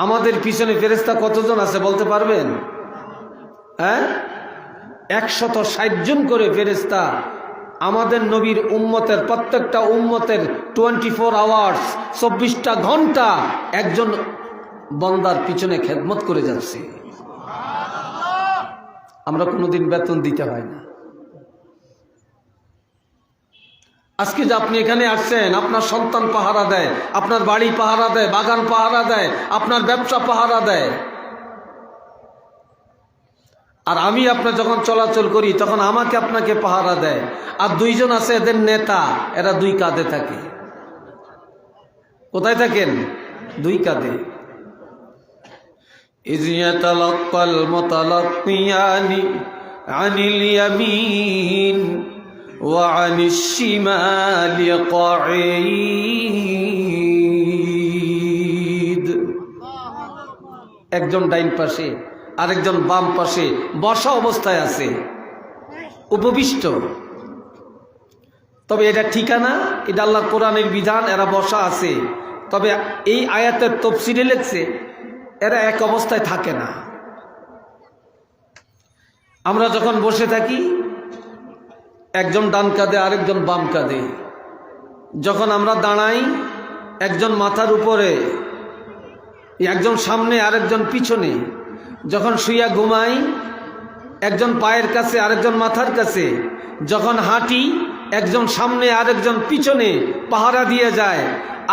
আমাদের পিছনে ফেরেশতা কতজন আছে বলতে পারবেন? হ্যাঁ, 160 জন করে ফেরেশতা আমাদের নবীর উম্মতের, প্রত্যেকটা উম্মতের 24 আওয়ার্স, 24টা ঘন্টা একজন বন্দার পিছনে খেদমত করে যাচ্ছে। আমরা কোনোদিন বেতন দিতে হয় না। আজকে যে আপনি এখানে আসছেন, আপনার সন্তান পাহারা দেয়, আপনার বাড়ি পাহারা দেয়, বাগান পাহারা দেয়, আপনার ব্যবসা পাহারা দেয়। আর আমি আপনার যখন চলাচল করি তখন আমাকে আপনাকে পাহারা দেয়। আর দুইজন আছে এদের নেতা, এরা দুই কাঁধে থাকে। কোথায় থাকেন? দুই কাঁধে। ইয ইয়াতালাক্কাল মুতালাক্কিয়ানি আনিল ইয়ামিন ওয়া আনিশ শিমালি ক্বাঈদ। একজন ডাইন পাশে, আরেকজন বাম পাশে বসা অবস্থায় আছে, উপবিষ্ট। তবে এটা ঠিকানা, এটা আল্লাহর কোরআনের বিধান, এরা বসা আছে। তবে এই আয়াতের তাফসীরে লেখছে এরা এক অবস্থায় থাকে না। আমরা যখন বসে থাকি একজন ডান কাঁধে, আরেকজন বাম কাঁধে। যখন আমরা দাঁড়াই একজন মাথার উপরে, একজন সামনে, আরেকজন পিছনে। যখন শুইয়া ঘুমাই একজন পায়ের কাছে, আরেকজন মাথার কাছে। যখন হাঁটি একজন সামনে, আরেকজন পিছনে পাহারা দিয়ে যায়,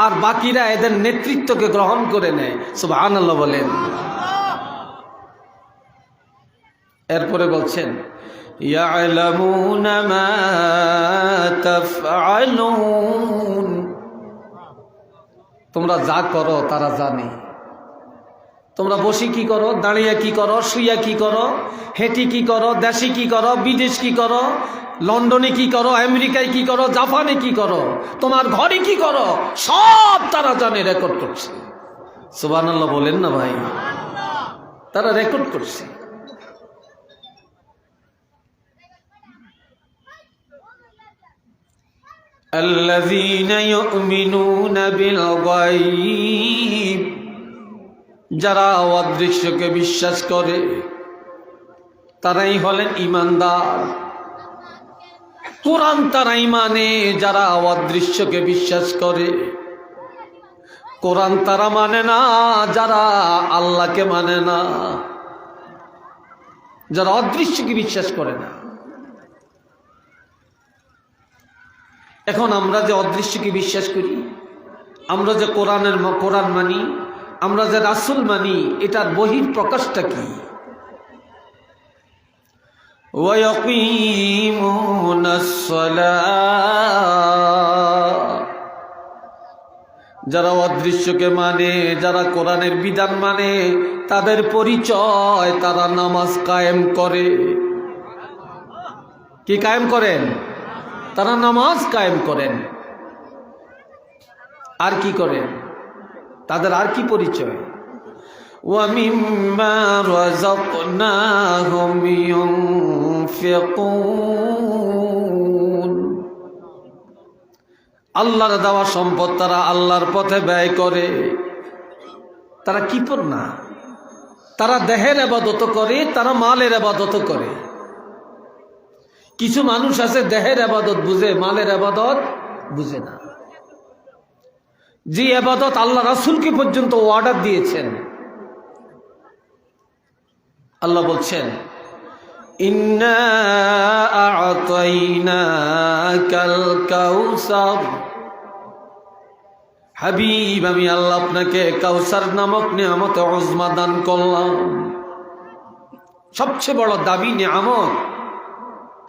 আর বাকিরা এদের নেতৃত্বকে গ্রহণ করে নেয়। সুবহানাল্লাহ বলেন। এরপরে বলছেন ইয়ালামুনা মা তাফআলুন, তোমরা যা করো তারা জানে। তোমরা বসে কি করো, দাঁড়িয়ে কি করো, শুইয়া কি করো, হেঁটে কি করো, দেশে কি করো, বিদেশ কি করো, লন্ডনে কি করো, আমেরিকায় কি করো, জাপানে কি করো, তোমার ঘরে কি করো, সব তারা জানে, রেকর্ড করছে। সুবহানাল্লাহ বলেন না ভাই? তারা রেকর্ড করছে। আল্লাযীনা ইউমিনুনা বিল গায়ব, যারা অদৃশ্যকে বিশ্বাস করে তারাই হলেন ঈমানদার। কোরআন তারাই মানে যারা অদৃশ্যকে বিশ্বাস করে। কোরআন তারা মানে না যারা আল্লাহকে মানে না, যারা অদৃশ্যকে বিশ্বাস করে না। এখন আমরা যে অদৃশ্যকে বিশ্বাস করি, আমরা যে কোরআন মানি, আমরা যে রাসূল মানি, এটার বহির প্রকাশটা কি? ওয়া ইয়াকিমুনাস সালাহ, যারা অদৃশ্যকে মানে, যারা কোরআনের বিধান মানে, তাদের পরিচয় তারা নামাজ কায়েম করে। কি কায়েম করেন? তারা নামাজ কায়েম করেন। আর কি করেন? তাদের আর কি পরিচয়? ওয়া মিম্মা রাযাকনাহুম ইউনফিকুন, আল্লাহর দেওয়া সম্পদ তারা আল্লাহর পথে ব্যয় করে। তারা কি পর না, তারা দেহের ইবাদত করে, তারা মালের ইবাদত করে। কিছু মানুষ আছে দেহের ইবাদত বুঝে, মালের ইবাদত বুঝে না। যে ইবাদত আল্লাহ রাসূলকে পর্যন্ত অর্ডার দিয়েছেন। আল্লাহ বলছেন ইন্না আ'তাইনাকাল কাউসার, হাবিব আমি আল্লাহ আপনাকে কাউসার নামক নিয়ামত উজমা দান করলাম। সবচেয়ে বড় দাবি নিয়ামত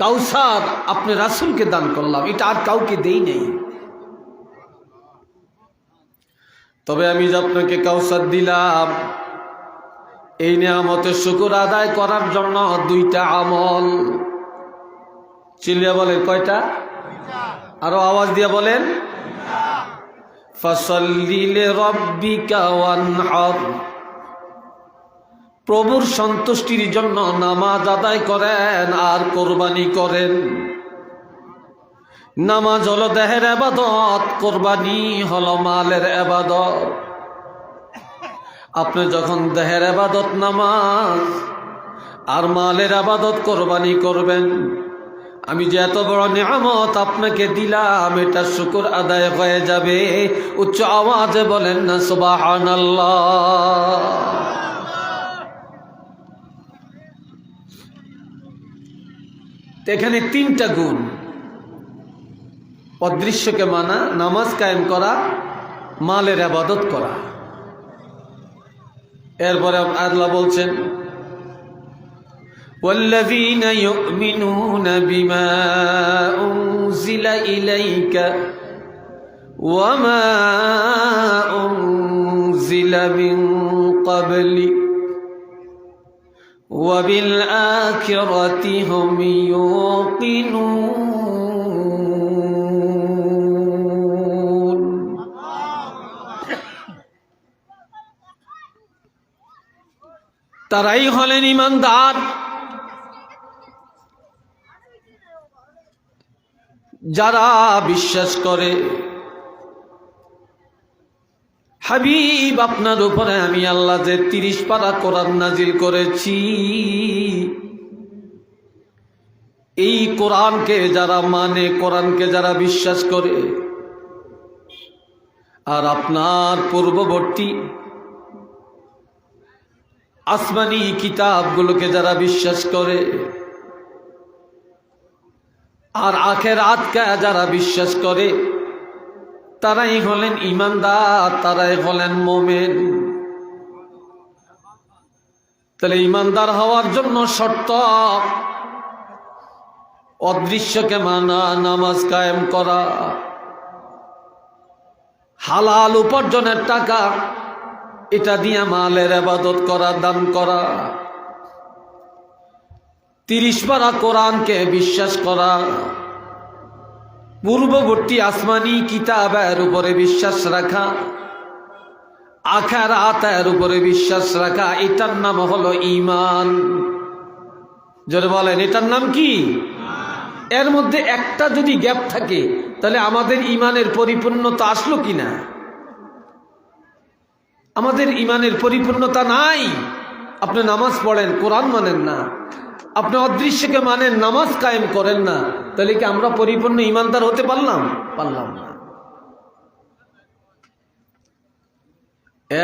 কাউসার আপনি রাসূলকে দান করলাম, এটা আর কাউকে দেই নেই। তবে আমি যে আপনাকে কাউসার দিলাম, এই নিয়ামতের শুকর আদায় করার জন্য দুইটা আমল। চিল্লিয়া বলেন কয়টা? আরো আওয়াজ দিয়ে বলেন। ফাসাল্লি লিরাব্বিকা ওয়ানহার, প্রভুর সন্তুষ্টির জন্য নামাজ আদায় করেন আর কোরবানি করেন। নামাজ হলো দেহের ইবাদত, কোরবানি হলো মালের ইবাদত। আপনি যখন দেহের ইবাদত নামাজ আর মালের ইবাদত কোরবানি করবেন, আমি যে এত বড় নিয়ামত আপনাকে দিলাম, এটা শুকর আদায় হয়ে যাবে। উচ্চ আওয়াজে বলেন না সুবহানাল্লাহ। এখানে তিনটা গুণ: অদৃশ্যকে মানা, নামাজ কায়েম করা, মালের ইবাদত করা। এরপরে আল্লাহ বলছেন والذين يؤمنون بما أنزل إليك وما أنزل من قبلك وبالآخرة هم يوقنون। তারাই হলেন ঈমানদার যারা বিশ্বাস করে, হাবিব আপনার উপরে আমি আল্লাহ যে 30 পারা কোরআন নাজিল করেছি, এই কোরআনকে যারা মানে, কোরআনকে যারা বিশ্বাস করে, আর আপনার পূর্ববর্তী আসমানি কিতাবগুলোকে যারা বিশ্বাস করে, আর আখিরাতকে যারা বিশ্বাস করে, তারাই হলেন ঈমানদার, তারাই হলেন মুমিন। তাহলে ঈমানদার হওয়ার জন্য শর্ত অদৃশ্যকে মানা, নামাজ কায়েম করা, হালাল উপার্জনের টাকা এটা দিয়ে মালের ইবাদত করা, দান করা, 30 পারা কোরআনকে বিশ্বাস করা, পূর্ববর্তী আসমানি কিতাবের উপরে বিশ্বাস রাখা, আখিরাতের উপরে বিশ্বাস রাখা, এটার নাম হলো ঈমান। জোরে বলেন, এটার নাম কি? এর মধ্যে একটা যদি গ্যাপ থাকে তাহলে আমাদের ঈমানের পরিপূর্ণতা আসলো কিনা? আমাদের ঈমানের পরিপূর্ণতা নাই। আপনি নামাজ পড়েন, কোরআন মানেন না, আপনি অদৃশ্যকে মানেন, নামাজ কায়েম করেন না, তাহলে কি আমরা পরিপূর্ণ ঈমানদার হতে পারলাম না?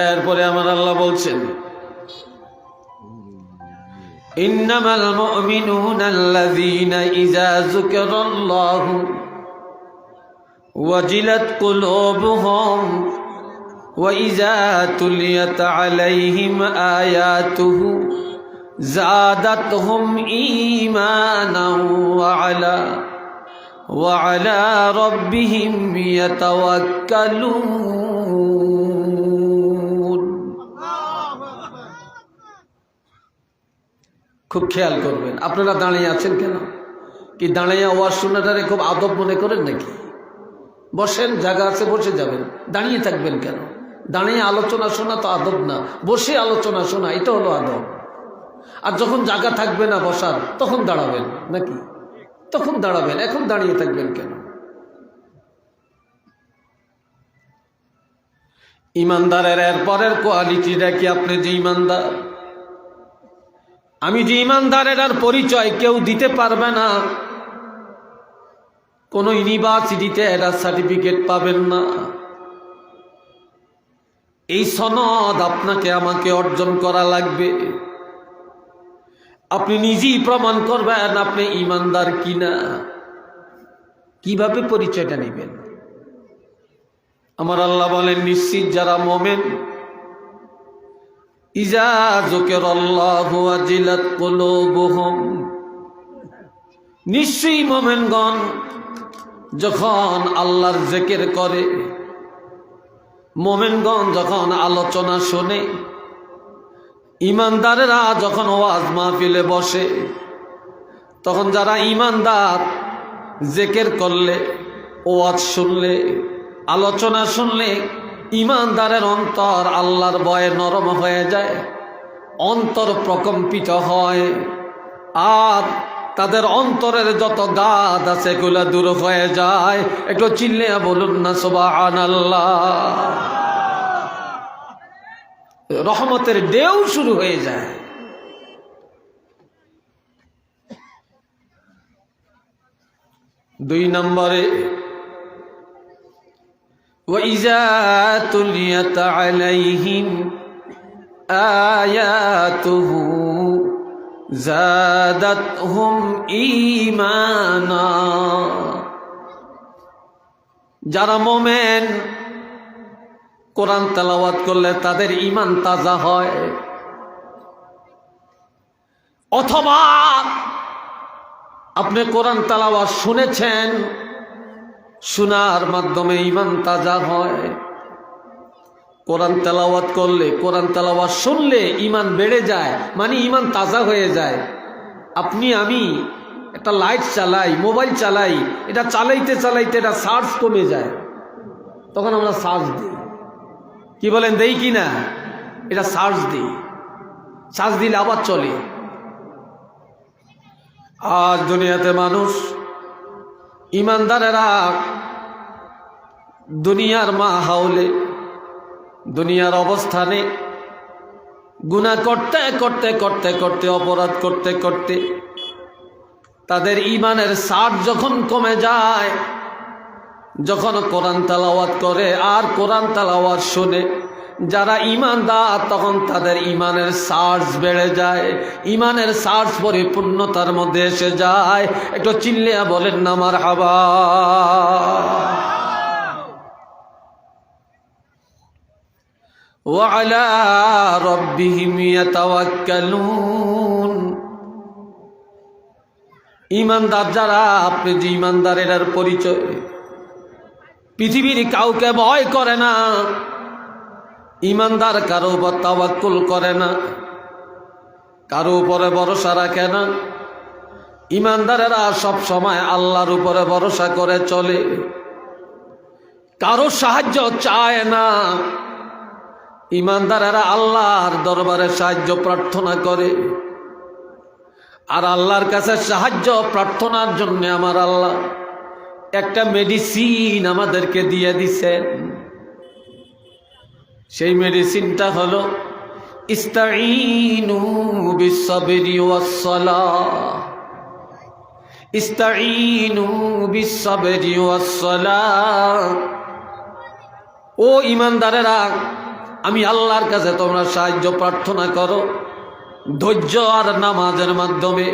এরপরে আমার আল্লাহ বলছেন ইন্নামাল মুমিনুনা আল্লাযীনা ইযা যুকিরাল্লাহু ওয়াজিলাত কুলুবুহুম ওয়া ইযা তুলিয়াত আলাইহিম আয়াতুহু زادتهم إيمانا وعلى ربهم يتوكلون। খুব খেয়াল করবেন। আপনারা দাঁড়িয়ে আছেন কেন? কি দাঁড়িয়ে ওয়াজ শোনাটারে খুব আদব মনে করেন নাকি? বসেন, জায়গা আছে, বসে যাবেন। দাঁড়িয়ে থাকবেন কেন? দাঁড়িয়ে আলোচনা শোনা তো আদব না, বসে আলোচনা শোনা এটা হলো আদব। আর যখন জায়গা থাকবে না বসার, তখন দাঁড়াবেন নাকি? তখন দাঁড়াবেন, এখন দাঁড়িয়ে থাকবেন কেন? ঈমানদারের এরপরের কোয়ালিটিটা কি? আপনি যে ঈমানদার, আমি যে ঈমানদারের আর পরিচয় কেউ দিতে পারবে না। কোন ইউনিভার্সিটিতে এরা সার্টিফিকেট পাবেন না। এই সনদ আপনাকে আমাকে অর্জন করা লাগবে। আপনি নিজেই প্রমাণ করবেন আপনি ঈমানদার কিনা। কিভাবে পরিচয়টা নেবেন? আমার আল্লাহ বলেন, নিশ্চিত যারা মুমিন, ইযা যুকিরাল্লাহু ওয়াজিলাত কুলুবুহুম, নিশ্চয়ই মুমিনগণ যখন আল্লাহর জিকির করে, মুমিনগণ যখন আলোচনা শোনে, ঈমানদারেরা যখন ওয়াজ মাহফিলে বসে, তখন যারা ঈমানদার জিকির করলে, ওয়াজ শুনলে, আলোচনা শুনলে, ঈমানদারের অন্তর আল্লাহর ভয়ে নরম হয়ে যায়, অন্তর প্রকম্পিত হয়, আর তাদের অন্তরের যত গাদ আছে এগুলো দূর হয়ে যায়। একটু চিল্লিয়া বলুন না সুবহানাল্লাহ। রহমতের ঢেউ শুরু হয়ে যায়। দুই নম্বরে وَإِذَا تُلِيَتْ عَلَيْهِمْ آيَاتُهُ زَادَتْهُمْ إِيمَانًا। যারা মুমিন কোরআন তেলাওয়াত করলে তাদের ঈমান তাজা হয়। অথবা আপনি কোরআন তেলাওয়াত শুনেছেন, শোনার মাধ্যমে ঈমান তাজা হয়। কোরআন তেলাওয়াত করলে, কোরআন তেলাওয়াত শুনলে ঈমান বেড়ে যায়, মানে ঈমান তাজা হয়ে যায়। আপনি আমি একটা লাইট চালাই, মোবাইল চালাই, এটা চালাইতে চালাইতে এটা চার্জ কমে যায়, তখন আমরা চার্জ দিই। কি বলেন, দেই কি না? এটা চার্জ দিই, চার্জ দিলে আবার চলে। আজ দুনিয়াতে মানুষ, ইমানদারেরা দুনিয়ার মাহৌলে, দুনিয়ার অবস্থানে গুনাহ করতে করতে করতে করতে, অপরাধ করতে করতে তাদের ঈমানের সার যখন কমে যায়, যখন কোরআন তেলাওয়াত করে আর কোরআন তেলাওয়াত শুনে যারা ঈমানদার, তখন তাদের ঈমানের সার্জ বেড়ে যায়, ঈমানের সার্জ পরিপূর্ণতার মধ্যে এসে যায়। একটু চিল্লিয়া বলেন না মারহাবা। وعلى ربهم يتوكلون। ঈমানদার যারা, আপনি যে ঈমানদারের পরিচয়, পৃথিবীর কাউকে ভয় করে না, ঈমানদার কারো উপর তাওয়াক্কুল করে না, কারো উপরে ভরসা রাখে না। ঈমানদারেরা সব সময় আল্লাহর উপরে ভরসা করে চলে, কারো সাহায্য চায় না। ঈমানদারেরা আল্লাহর দরবারে সাহায্য প্রার্থনা করে, আর আল্লাহর কাছে সাহায্য প্রার্থনার জন্য আমার আল্লাহ একটা মেডিসিন আমাদেরকে দিয়ে দিছেন। সেই মেডিসিনটা হলো ইস্তাঈনু বিসসাবরি ওয়াসসালাহ। ইস্তাঈনু বিসসাবরি ওয়াসসালাহ। ও ঈমানদারেরা, আমি আল্লাহর কাছে তোমরা সাহায্য প্রার্থনা করো ধৈর্য আর নামাজের মাধ্যমে।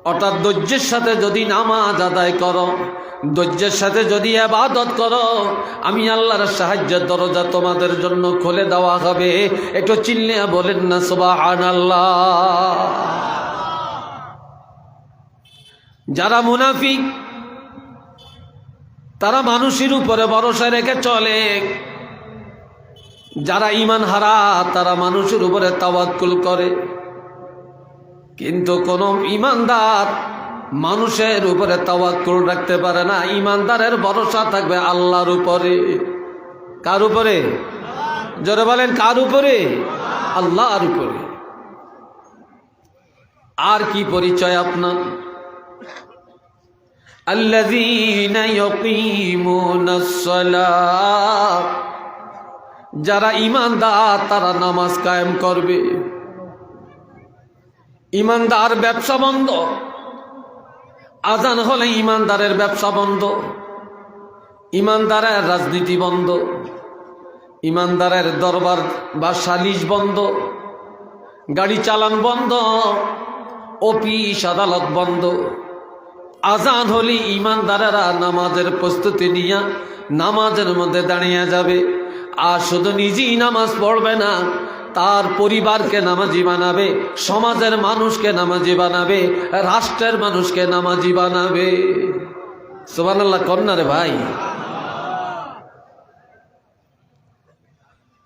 অর্থাৎ ধৈর্যের সাথে যদি নামাজ আদায় করো, ধৈর্যের সাথে যদি ইবাদত করো, আমি আল্লাহর সাহায্যের দরজা তোমাদের জন্য খুলে দেওয়া হবে। একটু চিল্লিয়া বলেন না সুবহানাল্লাহ। যারা মুনাফিক, তারা মানুষের উপরে ভরসা রেখে চলে। যারা ঈমান হারা, তারা মানুষের উপরে তাওয়াক্কুল করে। কিন্তু কোন ঈমানদার মানুষের উপরে তাওয়াক্কুল রাখতে পারে না। ঈমানদারের ভরসা থাকবে আল্লাহর উপরে। কার উপরে? জোরে বলেন, কার উপরে? আল্লাহর উপরে। আর কি পরিচয় আপনার? আল্লাযীনা ইয়াকিমুনাস সালাত। যারা ঈমানদার তারা নামাজ কায়েম করবে। ঈমানদার ব্যবসা বন্ধ, আজান হলে ঈমানদারের ব্যবসা বন্ধ, ঈমানদারের রাজনীতি বন্ধ, ঈমানদারের দরবার বা সালিশ বন্ধ, গাড়ি চালান বন্ধ, অফিস আদালত বন্ধ। আজান হলে ঈমানদারেরা নামাজের প্রস্তুতি নিয়ে নামাজের মধ্যে দাঁড়িয়ে যাবে। আর শুধু নিজেই নামাজ পড়বে না, তার পরিবারকে নামাজি বানাবে, সমাজের মানুষকে নামাজি বানাবে, রাষ্ট্রের মানুষকে নামাজি বানাবে। সুবহানাল্লাহ কন্যা রে ভাই।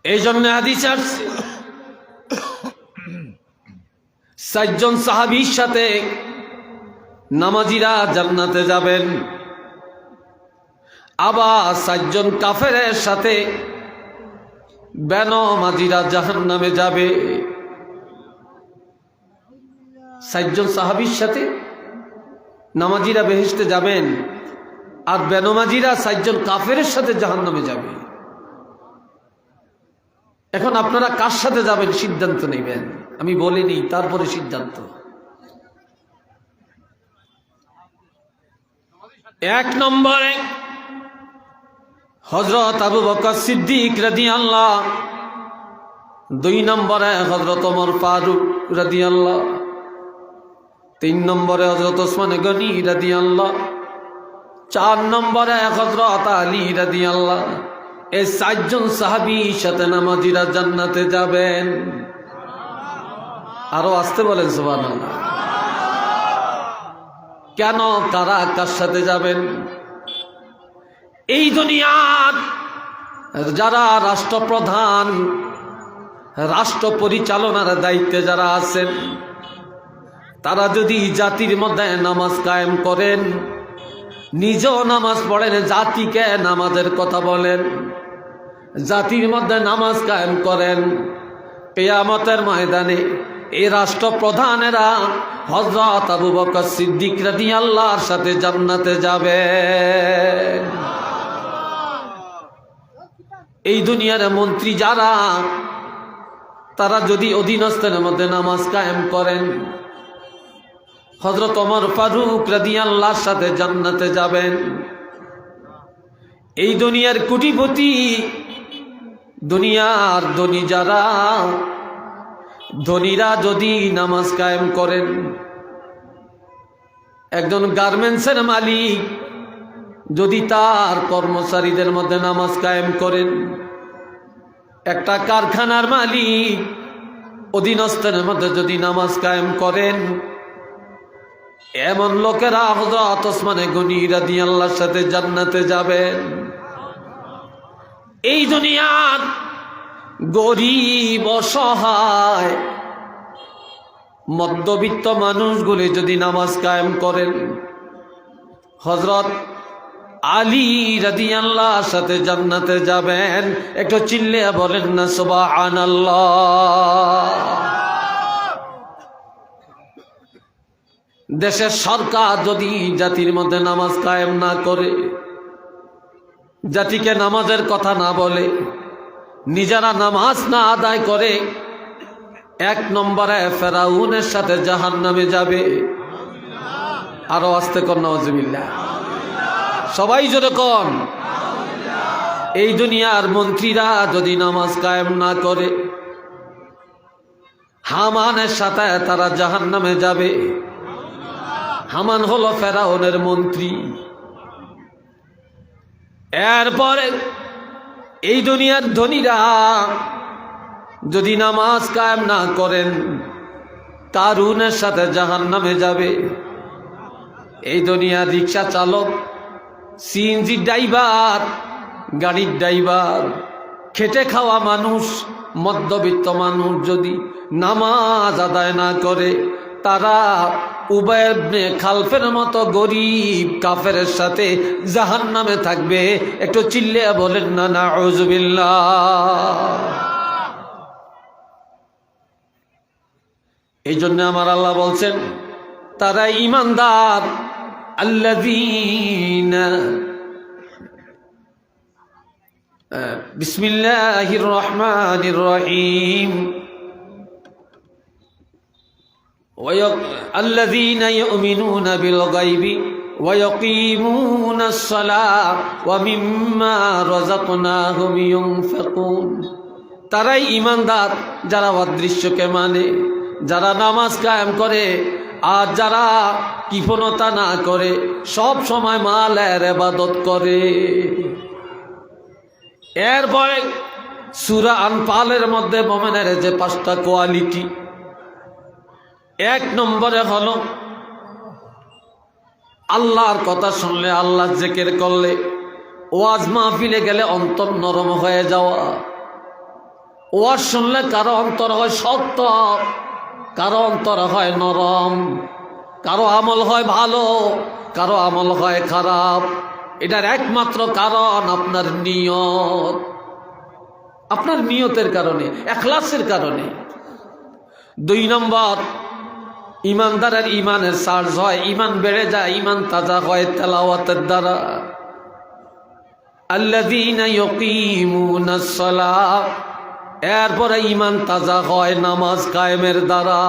এই জন্য হাদিসে আসছে, 4 জন সাহাবীর সাথে নামাজিরা জান্নাতে যাবেন, আবার 4 জন কাফেরের সাথে বেনমাজিরা জাহান্নামে যাবে। 4 জন সাহাবীর সাথে নামাজিরা বেহেশতে যাবেন, আর বেনমাজিরা 4 জন কাফেরের সাথে জাহান্নামে যাবে। এখন আপনারা কার সাথে যাবেন সিদ্ধান্ত নেবেন, আমি বলিনি, তারপরে সিদ্ধান্ত। এক নম্বরে হযরত আবু বকর সিদ্দিক রাদিয়াল্লাহ, দুই নম্বরে হযরত ওমর ফারুক রাদিয়াল্লাহ, তিন নম্বরে হযরত ওসমান গনি রাদিয়াল্লাহ, চার নম্বরে হযরত আলী রাদিয়াল্লাহ। এই চারজন সাহাবী সাথে নামাজিরা জান্নাতে যাবেন। আরো আসতে বলেন সুবহানাল্লাহ। কেন, কারা কার সাথে যাবেন? এই দুনিয়ার যারা রাষ্ট্রপ্রধান, রাষ্ট্র পরিচালনার দায়িত্বে যারা আছেন, তারা যদি জাতির মধ্যে নামাজ কায়েম করেন, নিজেও নামাজ পড়েন, জাতিকে নামাজের কথা বলেন, জাতির মধ্যে নামাজ কায়েম করেন, কিয়ামতের ময়দানে এই রাষ্ট্রপ্রধানেরা হযরত আবু বকর সিদ্দিক রাদিয়াল্লাহর সাথে জান্নাতে যাবে। এই দুনিয়ার মন্ত্রী যারা, তারা যদি অধীনস্থের মধ্যে নামাজ কায়েম করেন, হযরত ওমর ফারুক রাদিয়াল্লাহর সাথে জান্নাতে যাবেন। এই দুনিয়ার কোটিপতি, দুনিয়ার ধনী যারা, ধনীরা যদি নামাজ কায়েম করেন, একজন গার্মেন্টসের মালিক যদি তার কর্মচারীদের মধ্যে নামাজ কায়েম করেন, একটা কারখানার মালিক অধীনস্থের মধ্যে যদি নামাজ কায়েম করেন, এমন লোকেরা হযরত ওসমান গনি রাদিয়াল্লাহর সাথে জান্নাতে যাবেন। এই দুনিয়ার গরিব, অসহায়, মধ্যবিত্ত মানুষগুলি যদি নামাজ কায়েম করেন, হযরত আলী রাদিয়াল্লাহর সাথে জান্নাতে যাবেন। একটু চিল্লিয়ে বলেন না সুবহানাল্লাহ। দেশের সরকার যদি জাতির মধ্যে নামাজ কায়েম না করে, জাতিকে নামাজের কথা না বলে, নিজেরা নামাজ না আদায় করে, এক নম্বরে ফেরাউনের সাথে জাহান্নামে যাবে। আরো আস্তে কর নাউজুবিল্লাহ, সবাই জোরে কন। এই দুনিয়ার মন্ত্রীরা যদি নামাজ কায়েম না করে, হামানের সাথে তারা জাহান্নামে যাবে। হামান হলো ফেরাউনের মন্ত্রী। এরপরে এই দুনিয়ার ধনীরা যদি নামাজ কায়েম না করেন, কারুনের সাথে জাহান্নামে যাবে। এই দুনিয়ার রিক্সা চালক, সিএনজি ড্রাইভার, গাড়ির ড্রাইভার, খেটে খাওয়া মানুষ, মধ্যবিত্ত মানুষ যদি নামাজ আদায় না করে, তারা উবাই ইবনে খালফের মতো গরিব কাফেরের সাথে জাহান্নামে থাকবে। একটু চিল্লিয়ে বলেন না নাউজুবিল্লাহ। এই জন্য আমার আল্লাহ বলছেন, তারা ঈমানদার, আল্লাযীনা, বিসমিল্লাহির রহমানির রহিম, الذين يؤمنون بالغيب ويقيمون الصلاة ومما رزقناهم ينفقون। তারাই ঈমানদার যারা অদৃশ্যকে মানে, যারা নামাজ কায়েম করে, আর যারা কৃপণতা না করে, সব সময় মালের ইবাদত করে। এরপরে সূরা আনফালের মধ্যে মুমিনের যে 5টা কোয়ালিটি, এক নম্বরে হলো আল্লাহর কথা শুনলে, আল্লাহ জিকির করলে, ওয়াজ মাহফিলে গেলে অন্তর নরম হয়ে যাওয়া। ওয়াজ শুনলে কারো অন্তর হয় শক্ত, কারো অন্তর হয় নরম, কারো আমল হয় ভালো, কারো আমল হয় খারাপ। এটার একমাত্র কারণ আপনার নিয়ত, আপনার নিয়তের কারণে, ইখলাসের কারণে। 2 নম্বর, ইমানদারের ইমানের চার্জ হয়, ইমান বেড়ে যায়, ইমান তাজা হয় তেলাওয়াতের দ্বারা। আল্লাযীনা ইয়ুকিমুনাস সালাহ এরপরে ইমান তাজা হয় নামাজ কায়েমের দ্বারা।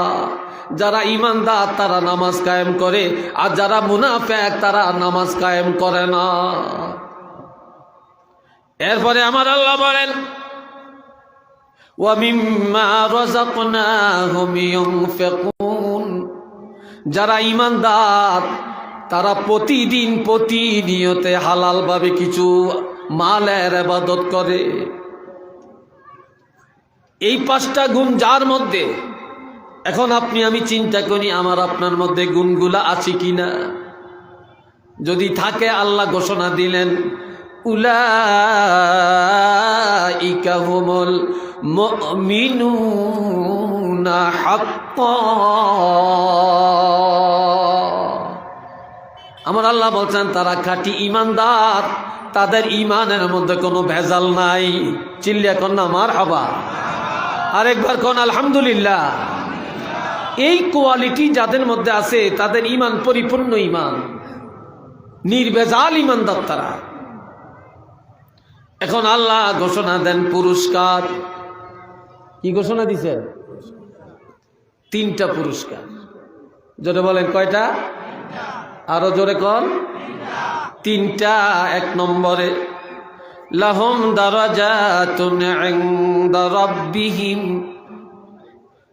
যারা ইমানদার তারা নামাজ কায়েম করে, আর যারা মুনাফিক তারা নামাজ কায়েম করে না। এরপরে আমার আল্লাহ বলেন, ওয়া মিম্মা রাযাকনাহুম ইউনফিকুন, যারা ইমানদার তারা প্রতিনিয়তে হালাল ভাবে কিছু মালের ইবাদত করে। এই 5টা গুণ যার মধ্যে, এখন আপনি আমি চিন্তা করি আমার আপনার মধ্যে গুণগুলা আছে কিনা। যদি থাকে আল্লাহ ঘোষণা দিলেন, উলাইকা হুমুল মুমিনুনা হাক্কান। আমার আল্লাহ বলছেন তারা খাঁটি ইমানদার, তাদের ইমানের মধ্যে কোনো ভেজাল নাই। চিল্লিয়া কন্যা মারহাবা, আরেকবার কোন আলহামদুলিল্লাহ। এই কোয়ালিটি যাদের মধ্যে আছে তাদের ইমান পরিপূর্ণ ইমান, নির্ভেজাল ইমানদার তারা। এখন আল্লাহ ঘোষণা দেন পুরস্কার। কি ঘোষণা দিছে? 3টা পুরস্কার। জোরে বলেন কয়টা? আরো জোরে কন। 3টা। 1 নম্বরে লাহুম দারাজাতুন ইনদা রাব্বিহিম,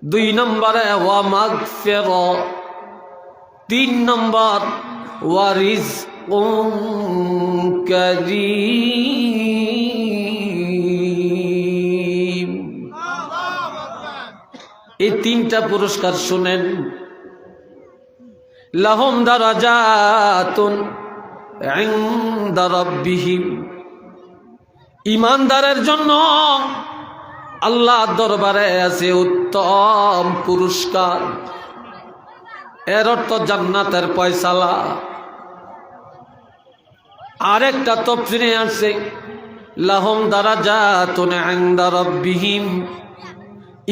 2 নম্বরে ওয়া মাগফিরা, 3 নম্বর ওয়া রিজকুন কারীম। এই 3টা পুরস্কার শুনেন। লাহুম দারাজাতুন ইনদা রাব্বিহিম, ইমানদারের জন্য আল্লাহর দরবারে আছে উত্তম পুরস্কার। এর অর্থ জান্নাতের ফয়সালা। আরেকটা তাফসীরে আছে লাহুম দারাজাতুন ইনদা রাব্বিহিম,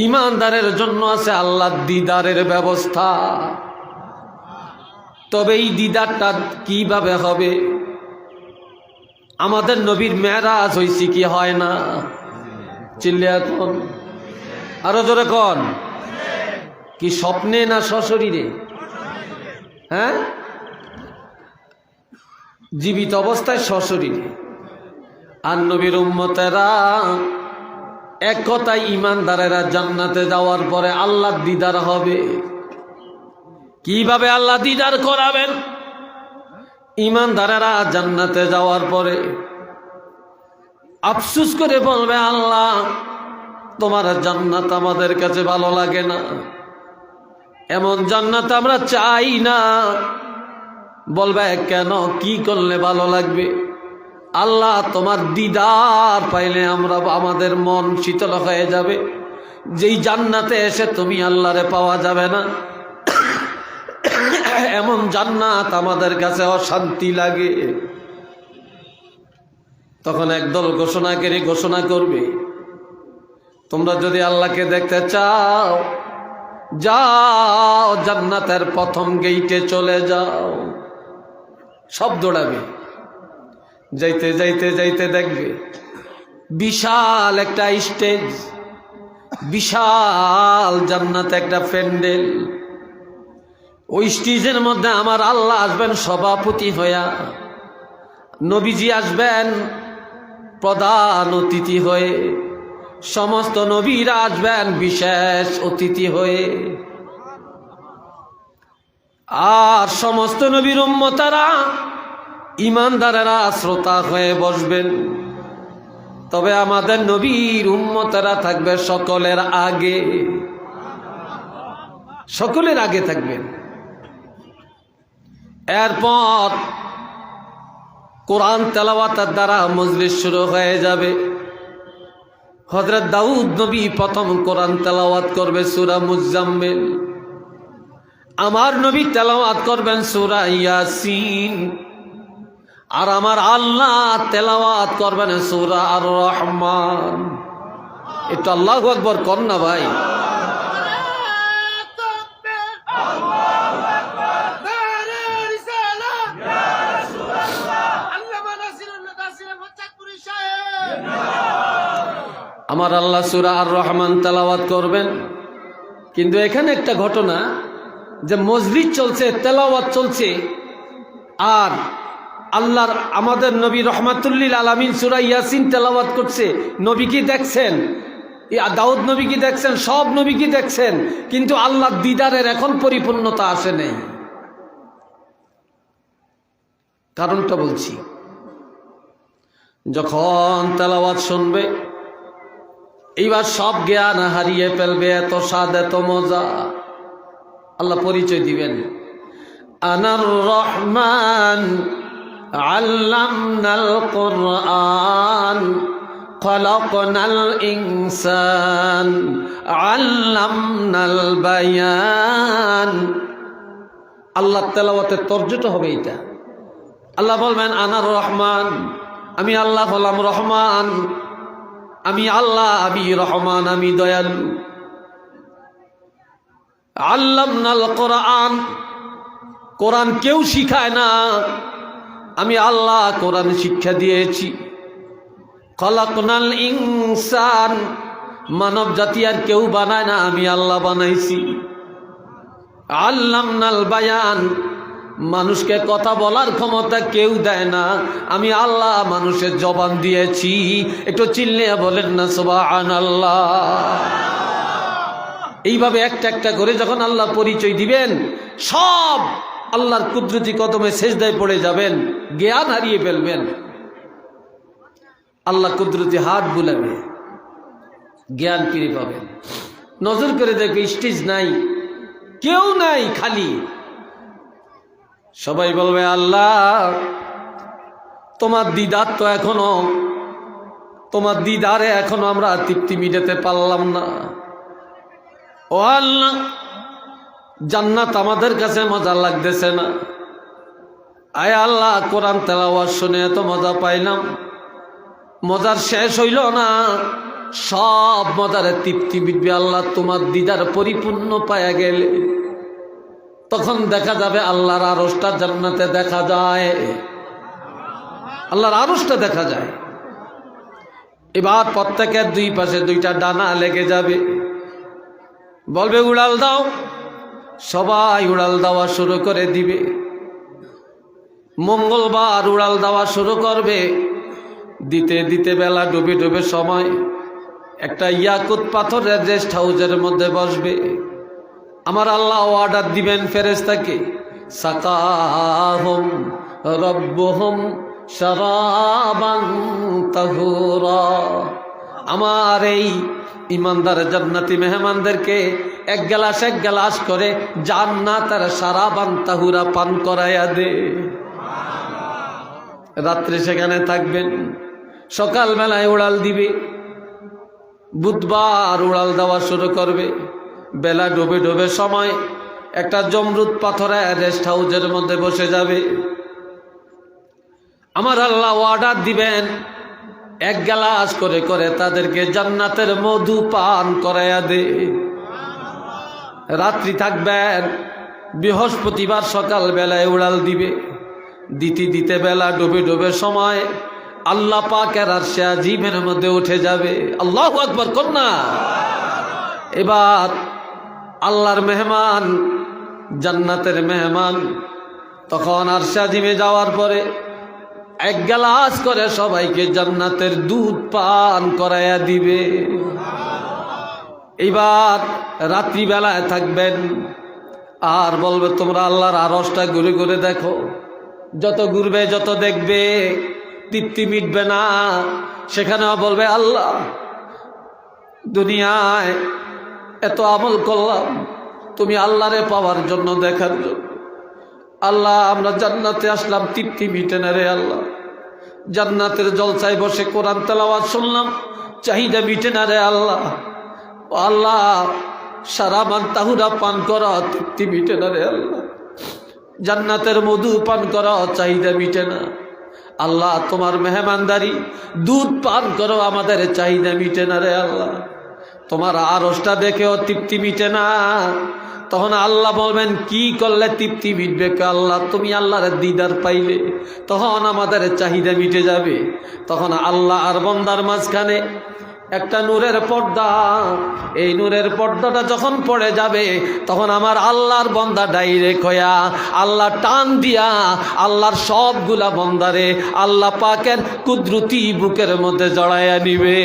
ইমানদারের জন্য আছে আল্লাহর দিদারের ব্যবস্থা। তবে এই দিদারটা কিভাবে হবে? আমাদের নবীর মেরাজ হইছে কি হয় না? চিল্লিয়া কোন, আরো জোরে কোন। কি স্বপ্নে না সশরীরে? হ্যাঁ, জীবিত অবস্থায় সশরীরে। আর নবীর উম্মতেরা এক কথায় ইমানদারেরা জান্নাতে যাওয়ার পরে আল্লাহর দিদার হবে। কিভাবে আল্লাহ দিদার করাবেন? ইমানদারেরা জান্নাতে যাওয়ার পরে আফসোস করে বলবে, আল্লাহ তোমার জান্নাত আমাদের কাছে ভালো লাগে না, এমন জান্নাত আমরা চাই না। বলবে কেন, কি করলে ভালো লাগবে? আল্লাহ তোমার দিদার পাইলে আমরা, আমাদের মন শীতল হয়ে যাবে। যেই জান্নাতে এসে তুমি আল্লাহরে পাওয়া যাবে না, এমন জান্নাত আমাদের কাছে অশান্তি লাগে। তখন একদল ঘোষণাকারী ঘোষণা করবে, তোমরা যদি আল্লাহকে দেখতে চাও, যাও জান্নাতের প্রথম গেইটে চলে যাও। সব দৌড়াবে, যাইতে যাইতে যাইতে দেখবে বিশাল একটা স্টেজ, বিশাল জান্নাতে একটা প্যান্ডেল। ওই স্টেজের মধ্যে আমার আল্লাহ আসবেন সভাপতি হইয়া, নবীজি আসবেন প্রধান অতিথি হয়ে, সমস্ত নবীরা আসবেন বিশেষ অতিথি হয়ে, আর সমস্ত নবীর উম্মতেরা ইমানদারেরা শ্রোতা হয়ে বসবেন। তবে আমাদের নবীর উম্মতেরা থাকবে সকলের আগে, সকলের আগে থাকবেন। এরপর কোরআন তেলাওয়াতের দ্বারা মজলিস শুরু হয়ে যাবে। হযরত দাউদ নবী প্রথম কোরআন তেলাওয়াত করবে সূরা মুজাম্মিল। আমার নবী তেলাওয়াত করবেন সূরা ইয়াসিন। আর আমার আল্লাহ তেলাওয়াত করবেন সূরা আর রহমান। এটা আল্লাহু আকবার কর না ভাই। আমার আল্লাহ সূরা আর রহমান তেলাওয়াত করবেন। কিন্তু এখানে একটা ঘটনা, যে মজলিস চলছে, তেলাওয়াত চলছে, আর আল্লাহর আমাদের নবী রহমাতুল্লিল আলামিন সূরা ইয়াসিন তেলাওয়াত করছে। নবী কি দেখছেন? দাউদ নবী কি দেখছেন? সব নবী কি দেখছেন? কিন্তু আল্লাহর দিদারের এখন পরিপূর্ণতা আসে নাই। কারণটা বলছি, যখন তেলাওয়াত শুনবে এইবার সব জ্ঞান হারিয়ে ফেলবে। এত স্বাদ, এত মজা। আল্লাহ পরিচয় দিবেন, আনার রহমান আল্লামনাল কুরআন খলাকনাল ইনসান আল্লামনাল বায়ান। আল্লাহ তেলাওয়াতের তর্জটা হবে এটা। আল্লাহ বলবেন আনার রহমান, আমি আল্লাহ হলাম রহমান, আমি আল্লাহ, আমি রহমান, আমি দয়ালু। আল্লামনাল কোরআন, কোরআন কেউ শিখায় না, আমি আল্লাহ কোরআন শিক্ষা দিয়েছি। খলাকনাল ইনসান, মানব জাতি আর কেউ বানায় না, আমি আল্লাহ বানাইছি। আল্লামনাল বায়ান, মানুষকে কথা বলার ক্ষমতা কেউ দেয় না, আমি আল্লাহ মানুষের জবান দিয়েছি। একটু চিল্লিয়ে বলেন না সুবহানাল্লাহ। এইভাবে একটা একটা করে যখন আল্লাহ পরিচয় দিবেন, সব আল্লাহর কুদরতি কদমে সেজদায় পড়ে যাবেন, জ্ঞান হারিয়ে ফেলবেন। আল্লাহ কুদরতি হাত বুলাবে, জ্ঞান ফিরে পাবেন। নজর করে দেখবে স্টেজ নাই, কেউ নাই, খালি। সবাই বলবে আল্লাহ তোমার দিদার তো এখনো, তোমার দিদারে এখনো আমরা তৃপ্তি মিটাতে পারলাম না। ও আল্লাহ, জান্নাত আমাদের কাছে মজা লাগতেছে না। আয় আল্লাহ, কোরআন তেলাওয়াত শুনে এত মজা পাইলাম, মজার শেষ হইল না, সব মজারে তৃপ্তি মিটবে আল্লাহ তোমার দিদার পরিপূর্ণ পায়া গেলে। তখন দেখা যাবে আল্লাহর আরশটা জান্নাতে দেখা যায়, আল্লাহর আরশটা দেখা যায়। এবার প্রত্যেকের দুই পাশে দুইটা ডানা লেগে যাবে, বলবে উড়াল দাও। সবাই উড়াল দেওয়া শুরু করে দিবে। মঙ্গলবার উড়াল দেওয়া শুরু করবে, দিতে দিতে বেলা ডুবে ডুবে সময় একটা ইয়াকুত পাথরের রেস্ট হাউসের মধ্যে বসবে। আমার আল্লাহ অর্ডার দিবেন ফেরেশতাকে, সাকাহুম রব্বুহুম শারাবান তাহুরা। আমার এই ইমানদার জান্নাতি মেহমানদেরকে এক গ্লাস করে জান্নাতের শারাবান তাহুরা পান করাইয়া দে। রাত্রে সেখানে থাকবেন, সকালবেলায় উড়াল দিবে। বুধবার উড়াল দেওয়া শুরু করবে, বেলা ডুবে ডুবে সময় একটা জমরুদ পাথরে রেস্ট হাউসের মধ্যে বসে যাবে। আমার আল্লাহ অর্ডার দিবেন, এক গ্লাস করে করে তাদেরকে জান্নাতের মধু পান করাইয়া দে। রাত্রি থাকবেন, বৃহস্পতিবার সকাল বেলায় উড়াল দিবে। দিতে দিতে বেলা ডুবে ডুবে সময় আল্লাহ পাকের আরশে আজিমের মধ্যে উঠে যাবে। আল্লাহু আকবার কন্যা। এবার আল্লাহর মেহমান, জান্নাতের মেহমান, তখন আরশে আজিমে যাওয়ার পরে এক গ্লাস করে সবাইকে জান্নাতের দুধ পান করাইয়া দিবে। এইবার রাত্রিবেলায় থাকবেন, আর বলবে তোমরা আল্লাহর আরশটা ঘুরে ঘুরে দেখো। যত ঘুরবে যত দেখবে তৃপ্তি মিটবে না। সেখানেও বলবে আল্লাহ দুনিয়ায় এত আমল করলাম তুমি আল্লাহরে পাওয়ার জন্য, দেখার জন্য। আল্লাহ আমরা জান্নাতে আসলাম, তৃপ্তি মিটে না রে আল্লাহ। জান্নাতের জলসায় বসে কোরআন তেলাওয়াত শুনলাম, চাহিদা মিটে না রে আল্লাহ। আল্লাহ শারাবান তাহুরা পান করা, তৃপ্তি মিটে না রে আল্লাহ। জান্নাতের মধু পান করা, চাহিদা মিটে না। আল্লাহ তোমার মেহমানদারি, দুধ পান করো, আমাদের চাহিদা মিটে না রে আল্লাহ। তোমার আরশটা দেখেও তৃপ্তি মিটে না। তখন আল্লাহ বলবেন কি করলে তৃপ্তি মিটবে? আল্লাহ তুমি আল্লাহর দিদার পাইলে তখন আমাদের চাহিদা মিটে যাবে। তখন আল্লাহ আর বান্দার মাঝখানে একটা নূরের পর্দা। এই নূরের পর্দাটা যখন পড়ে যাবে তখন আমার আল্লাহর বান্দা ডাইরেক্ট হইয়া আল্লাহ টান দিয়া আল্লাহর সবগুলা বান্দারে আল্লাহ পাকের কুদরতি বুকের মধ্যে জড়াইয়া নিবে।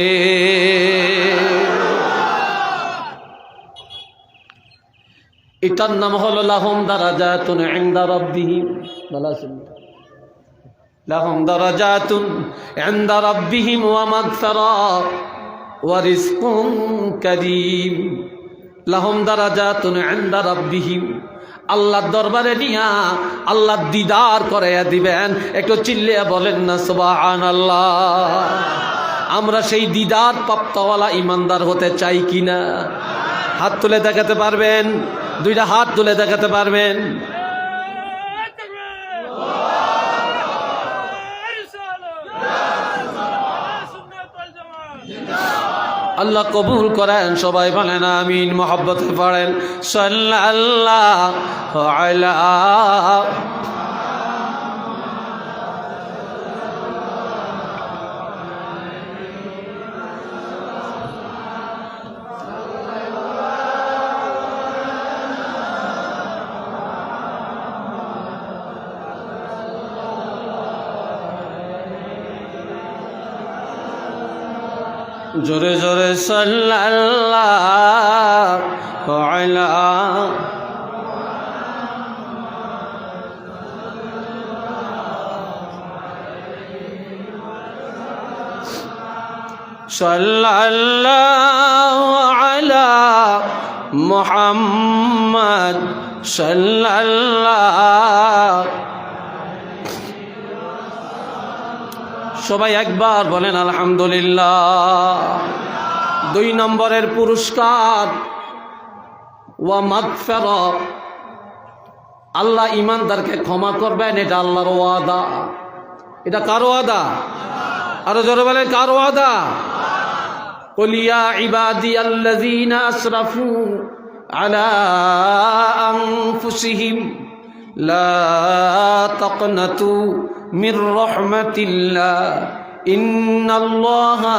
এটার নাম হলো লাহুম দারাজাতুন ইনদা রাব্বিহিম, লাহুম দারাজাতুন ইনদা রাব্বিহিম ওয়া মাগফিরা ওয়া রিজকুন কারীম। লাহুম দারাজাতুন ইনদা রাব্বিহিম, আল্লাহর দরবারে নিয়া আল্লাহ দিদার করাইয়া দিবেন। একটু চিল্লিয়া বলেন না সুবহানাল্লাহ। আমরা সেই দিদার প্রাপ্তওয়ালা ইমানদার হতে চাই কিনা? হাত তুলে দেখাতে পারবেন? দুইটা হাত তুলে দেখাতে পারবেন? আল্লাহ কবুল করেন। সবাই বলেন আমিন। মোহাব্বতে পড়েন সাল্লাল্লাহু আলা জোরে জোরে সাল্লাল্লাহু আলা সাল্লাল্লাহু আলা মুহাম্মদ সাল্লাল্লাহু। সবাই একবার বলেন আলহামদুলিল্লাহ। 2 নম্বরের পুরস্কার ওয়া মাগফিরা, আল্লাহ ইমানদারকে ক্ষমা করবেন। এটা আল্লাহর ওয়াদা। এটা কার ওয়াদা? আরো জোরে বলেন কার ওয়াদা? কুল ইয়া ইবাদিয়াল্লাযীনা আসরাফু আলা আনফুসিহিম লা তাকনাতু মির রাহমাতিল্লাহ ইন্নাল্লাহা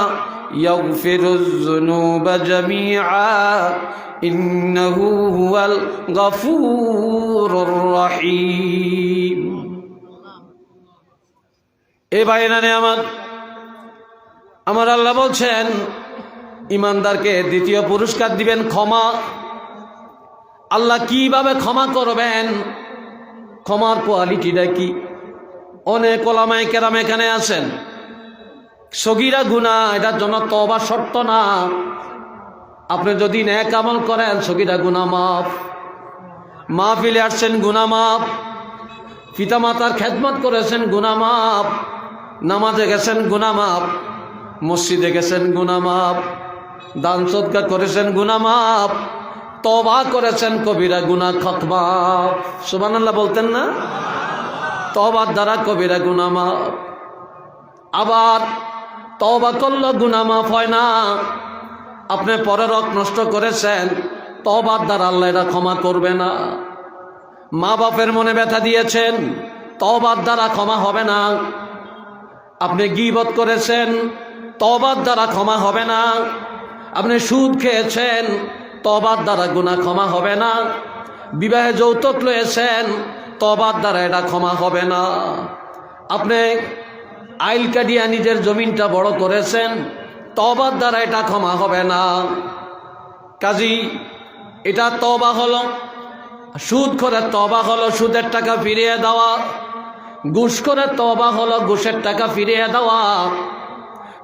ইয়াগফিরুয যুনুবা জামিআ ইন্নাহু হুয়াল গফুরুর রহিম। এ ভাইরা নে আমার আল্লাহ বলছেন ইমানদারকে দ্বিতীয় পুরস্কার দিবেন ক্ষমা। আল্লাহ কিভাবে ক্ষমা করবেন? ক্ষমার কোয়ালিটিটা কি? অনেক ওলামায়ে কেরাম এখানে আছেন। সগীরা গুনাহ এটার জন্য তওবা শর্ত না। আপনি যদি নেক আমল করেন সগীরা গুনাহ মাফ। মাহফিলে আসছেন গুনাহ মাফ। পিতামাতার খেদমত করেছেন গুনাহ মাফ। নামাজে গেছেন গুনাহ মাফ। মসজিদে গেছেন গুনাহ মাফ। দান সদকা করেছেন গুনাহ মাফ। তওবা করেছেন কবিরা গুনাহ মাফ। সুবহানাল্লাহ বলতেন না? তওবার দ্বারা কবিরা গুনাহ মাফ। আবার তওবা করলে গুনাহ মাফ হয় না। আপনি পরের হক নষ্ট করেছেন, তওবার দ্বারা আল্লাহ এটা ক্ষমা করবে না। মা বাপের মনে ব্যথা দিয়েছেন, তওবার দ্বারা ক্ষমা হবে না। আপনি গীবত করেছেন, তওবার দ্বারা ক্ষমা হবে না। আপনি সুদ খেয়েছেন, তওবার দ্বারা গুনাহ ক্ষমা হবে না। বিবাহে যৌতুক লয়েছেন, তওবার দ্বারা এটা ক্ষমা হবে না। আপনি আইল কাটিয়া নিজের জমিনটা বড় করেছেন, তওবার দ্বারা এটা ক্ষমা হবে না। কাজী এটা তওবা হলো। সুদ করে তওবা হলো সুদের টাকা ফিরিয়ে দেওয়া। ঘুষ করে তওবা হলো ঘুষের টাকা ফিরিয়ে দেওয়া।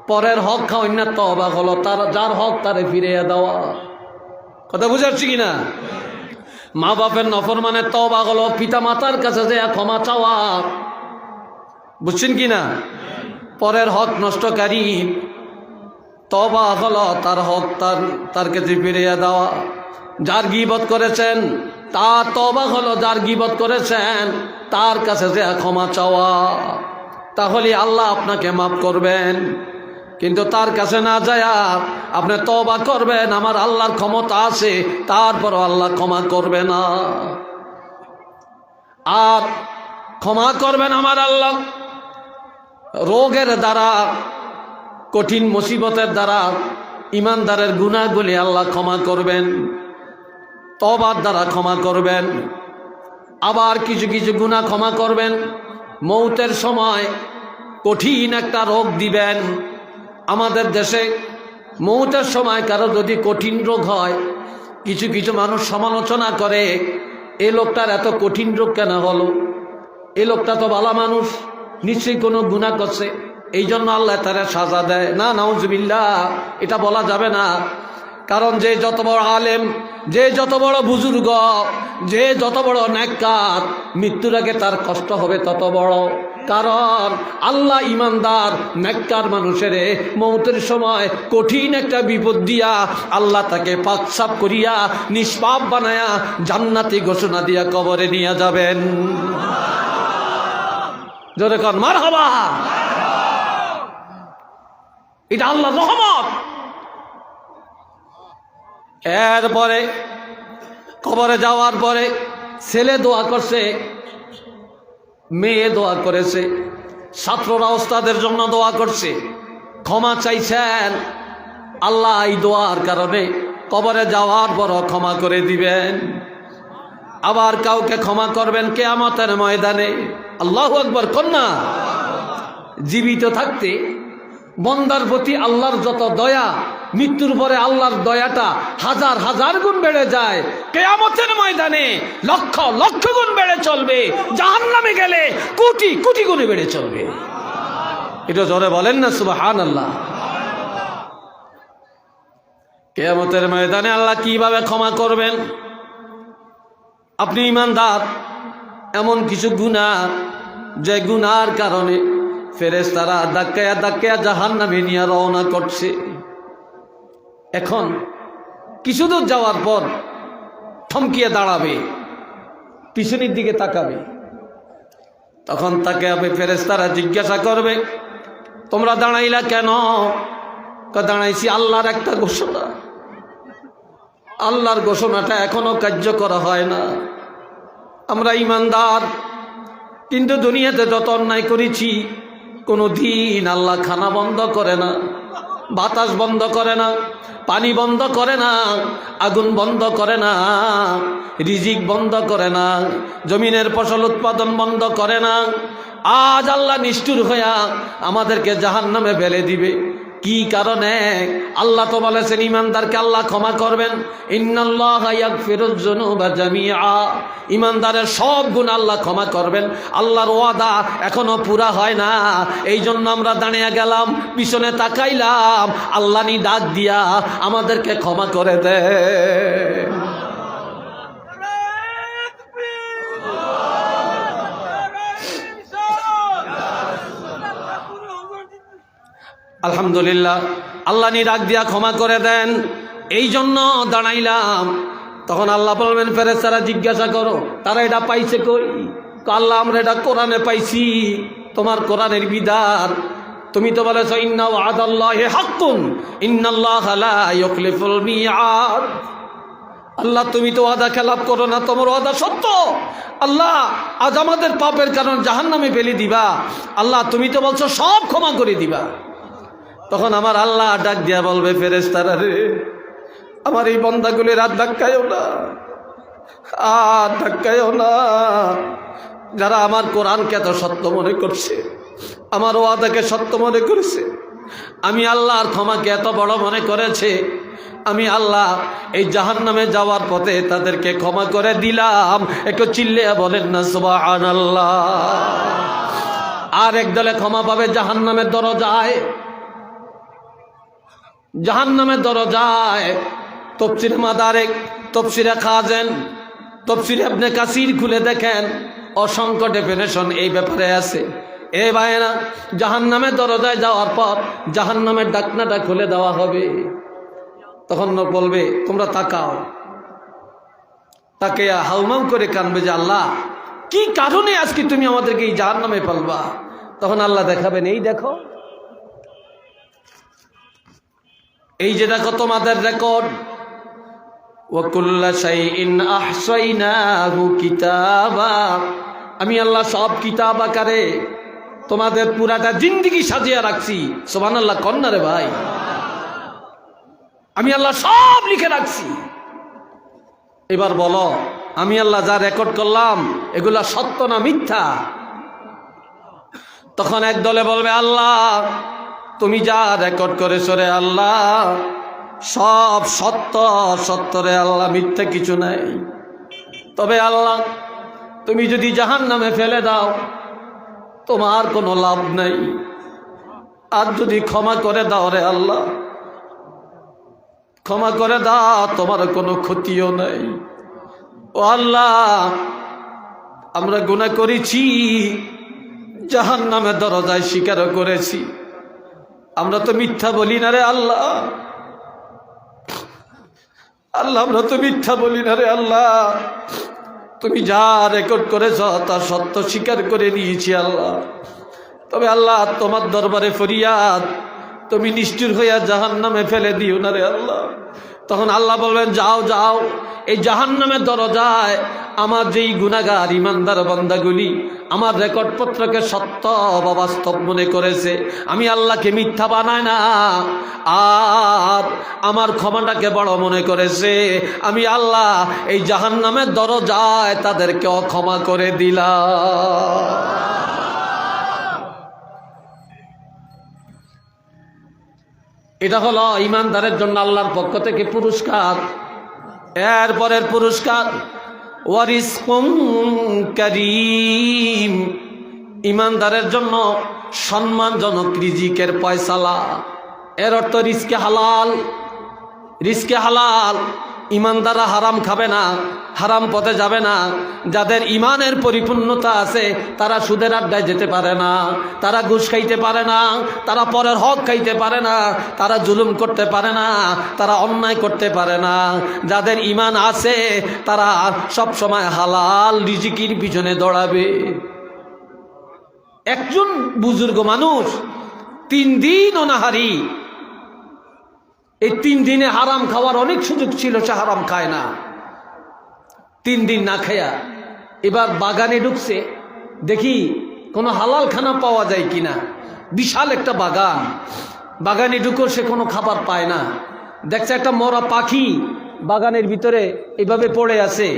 পরের হক খাওয়াই না তওবা হলো তার যার হক তারে ফিরিয়ে দেওয়া। কথা বুঝাচ্ছি কিনা? মা বাপের নফরমানের তওবা হলো পিতা মাতার কাছে যে ক্ষমা চাওয়া। বুঝছেন কিনা? পরের হক নষ্টকারী তওবা হলো তার হক তার কাছে ফিরিয়ে দেওয়া। যার গীবত করেছেন তার তওবা হলো যার গীবত করেছেন তার কাছে যে ক্ষমা চাওয়া। তাহলে আল্লাহ আপনাকে মাফ করবেন। কিন্তু তার কাছে না যায় আপনি তওবা করবেন, আমার আল্লাহর ক্ষমতা আছে, তারপরও আল্লাহ ক্ষমা করবে না। আর ক্ষমা করবেন আমার আল্লাহ রোগের দ্বারা, কঠিন মুসিবতের দ্বারা, ইমানদারের গুনাহগুলি আল্লাহ ক্ষমা করবেন, তওবার দ্বারা ক্ষমা করবেন। আবার কিছু কিছু গুনাহ ক্ষমা করবেন। মৌতের সময় কঠিন একটা রোগ দিবেন। আমাদের দেশে মৌতের সময় কারো যদি কঠিন রোগ হয়, কিছু কিছু মানুষ সমালোচনা করে, এই লোকটার এত কঠিন রোগ কেন হলো, এই লোকটা তো ভালো মানুষ, নিশ্চয়ই কোনো গুনাহ করছে, এই জন্য আল্লাহ তারা সাজা দেয়। না, নাউজুবিল্লাহ, এটা বলা যাবে না। কারণ যে যত বড় আলেম, যে যত বড় বুজুর্গ, যে যত বড় নেককার, মৃত্যুর আগে তার কষ্ট হবে তত বড়। কারণ আল্লাহ ইমানদার নেককার মানুষের মৌতের সময় কঠিন একটা বিপদ দিয়া আল্লাহ তাকে পাক সাফ করিয়া নিষ্পাপ বানায়া জান্নাতি ঘোষণা দিয়া কবরে নিয়ে যাবেন। জোরে কর মারহাবা। এটা আল্লাহর রহমত। এরপরে কবরে যাওয়ার পরে ছেলে দোয়া করছে, মেয়ে দোয়া করেছে, ছাত্ররা ওস্তাদের জন্য দোয়া করছে, ক্ষমা চাইছেন। আল্লাহ এই দোয়ার কারণে কবরে যাওয়ার পর ক্ষমা করে দিবেন। আবার কাউকে ক্ষমা করবেন কিয়ামতের ময়দানে। আল্লাহু আকবার কন্যা। জীবিত থাকতে বন্দার প্রতি আল্লাহর যত দয়া, মৃত্যুর পরে আল্লাহর দয়াটা হাজার হাজার গুণ বেড়ে যায়। কিয়ামতের ময়দানে লক্ষ লক্ষ গুণ বেড়ে চলবে। জাহান্নামে গেলে কোটি কোটি গুণে বেড়ে চলবে। এটা জোরে বলেন না সুবহানাল্লাহ। কিয়ামতের ময়দানে আল্লাহ কিভাবে ক্ষমা করবেন? আপনি ইমানদার, এমন কিছু গুনাহ যে গুনার কারণে ফেরেশতারা ধাক্কায়া ধাক্কায়া জাহান্নামে নিয়ে রওনা করছে। এখন কিছু দূর যাওয়ার পর থমকিয়ে দাঁড়াবে, পিছনের দিকে তাকাবে। তখন তাকে ফেরেশতারা জিজ্ঞাসা করবে, তোমরা দাঁড়াইলা কেন? দাঁড়াইছি আল্লাহর একটা ঘোষণা। আল্লাহর ঘোষণাটা এখনো কার্যকর হয় না। আমরা ইমানদার, কিন্তু দুনিয়াতে যত অন্যায় করেছি, কোনো দিন আল্লাহ খানা বন্ধ করে না, বাতাস বন্ধ করে না, পানি বন্ধ করে না, আগুন বন্ধ করে না, রিজিক বন্ধ করে না, জমিনের ফসল উৎপাদন বন্ধ করে না। আজ আল্লাহ নিষ্ঠুর হইয়া আমাদেরকে জাহান্নামে ফেলে দিবে। কি কারণে? আল্লাহ তো বলেছেন ইমানদারকে আল্লাহ ক্ষমা করবেন। ইন্নাল্লাহা ইয়াগফিরুয যুনুবা জামিআ। ইমানদারের সব গুণ আল্লাহ ক্ষমা করবেন। আল্লাহর ওয়াদা এখনো পুরা হয় না। এই জন্য আমরা দাঁড়িয়ে গেলাম, পিছনে তাকাইলাম, আল্লাহ নি ডাক দিয়া আমাদেরকে ক্ষমা করে দেন। আলহামদুলিল্লাহ, আল্লাহ নি ডাক দিয়া ক্ষমা করে দেন। এই জন্য দাঁড়াইলাম। তখন আল্লাহ বলবেন ফেরেশতারা জিজ্ঞাসা করো, তারা এটা পাইছে কই? আল্লাহ আমরা এটা কোরআনে পাইছি, তোমার কোরআনের বিধান। তুমি তো বলেছো ইন্না ওয়াদাল্লাহি হাক্কুন ইন্নাল্লাহা লা ইউখলিফুল মিআদ। আল্লাহ তুমি তো ওয়াদা খেলাপ করো না, তোমার ওয়াদা সত্য। আল্লাহ আজ আমাদের পাপের কারণে জাহান্নামে ফেলে দিবা। আল্লাহ তুমি তো বলছো সব ক্ষমা করে দিবা। তখন আমার আল্লাহ ডাক দিয়া বলবে ফেরেশতারা রে, আমার এই বান্দাগুলি রাত ধাক্কায়ও না, আর ধাক্কায়ও না। যারা আমার কোরআনকে এত সত্য মনে করছে, আমার ওয়াদাকে সত্য মনে করেছে, আমি আল্লাহর ক্ষমাকে এত বড় মনে করেছে, আমি আল্লাহ এই জাহান্নামে যাওয়ার পথে তাদেরকে ক্ষমা করে দিলাম। একটু চিল্লিয়ে বলেন না সুবহানাল্লাহ। আর একদলে ক্ষমা পাবে জাহান্নামের দরজায়। জাহান্নামের দরজায় তাফসীরে মাদারিক, তাফসীরে খাজেন, তাফসীরে ইবনে কাসির খুলে দেখেন, অসংখ্য ডেফিনেশন এই ব্যাপারে আছে। এ ভাইরা, জাহান্নামের দরজায় যাওয়ার পর জাহান্নামের ডাকনাটা খুলে দেওয়া হবে। তখন বলবে তোমরা তাকাও। তাকে হাউমাউ করে কানবে যে আল্লাহ কি কারণে আজকে তুমি আমাদেরকে এই জাহান্নামে ফেলবা? তখন আল্লাহ দেখাবেন, এই দেখো, এই যে দেখো তোমাদের রেকর্ড। ওয়া কুল্লা শাইইন আহসাইনাহু কিতাবা। আমি আল্লাহ সব কিতাব আকারে তোমাদের পুরাটা জিন্দেগি সাজিয়ে রাখছি। সুবহানাল্লাহ কন্যা রে ভাই। আমি আল্লাহ সব লিখে রাখছি। এবার বলো আমি আল্লাহ যা রেকর্ড করলাম এগুলা সত্য না মিথ্যা? তখন এক দলে বলবে আল্লাহ তুমি যা রেকর্ড করেছো রে আল্লাহ সব সত্য, সত্য রে আল্লাহ, মিথ্যা কিছু নাই। তবে আল্লাহ তুমি যদি জাহান্নামে ফেলে দাও তোমার কোনো লাভ নাই, আর যদি ক্ষমা করে দাও রে আল্লাহ, ক্ষমা করে দাও, তোমার কোনো ক্ষতিও নাই। ও আল্লাহ আমরা গুনাহ করেছি, জাহান্নামের দরজায় স্বীকারও করেছি, আমরা তো মিথ্যা বলি না রে আল্লাহ, আল্লাহ আমরা তো মিথ্যা বলি না রে আল্লাহ, তুমি যা রেকর্ড করেছ তা সত্য স্বীকার করে নিয়েছি আল্লাহ। তবে আল্লাহ তোমার দরবারে ফরিয়াদ, তুমি নিষ্ঠুর হইয়া জাহান্নামে ফেলে দিও না রে আল্লাহ। তখন আল্লাহ বলবেন যাও যাও, এই জাহান্নামের দরজায় আমার যেই গুনাহগার ইমানদার বান্দাগুলি আমার রেকর্ডপত্রকে সত্য বা বাস্তব মনে করেছে, আমি আল্লাহকে মিথ্যা বানাই না, আর আমার ক্ষমাটাকে বড় মনে করেছে, আমি আল্লাহ এই জাহান্নামের দরজায় তাদেরকে ক্ষমা করে দিলাম। এটা হলো ইমানদারের জন্য আল্লাহর পক্ষ থেকে পুরস্কার। এরপরের পুরস্কার ওয়ারিজকুম কারীম, ইমানদারের জন্য সম্মানজনক রিজিকের ফয়সালা। এর অর্থ রিজকে হালাল, রিজকে হালাল। ইমানদাররা হারাম খাবে না, হারাম পথে যাবে না। যাদের ইমানের পরিপূর্ণতা আছে তারা সুদের আড্ডায় যেতে পারে না, তারা ঘুষ খাইতে পারে না, তারা পরের হক খাইতে পারে না, তারা জুলুম করতে পারে না, তারা অন্যায় করতে পারে না। যাদের ইমান আছে তারা সব সময় হালাল রিজিকের পিছনে দৌড়াবে। একজন বুজুর্গ মানুষ 3 দিন অনাহারি, এই 3 দিনে হারাম খাওয়ার অনেক সুযোগ ছিল, সে হারাম খায় না, 3 দিন না খায়া এবার বাগানে ঢুকছে, দেখি কোনো হালাল খানা পাওয়া যায় কিনা। বিশাল একটা বাগান, বাগানে ঢুকো সে কোনো খাবার পায় না। দেখছে একটা মরা পাখি বাগানের ভিতরে এইভাবে পড়ে আছে।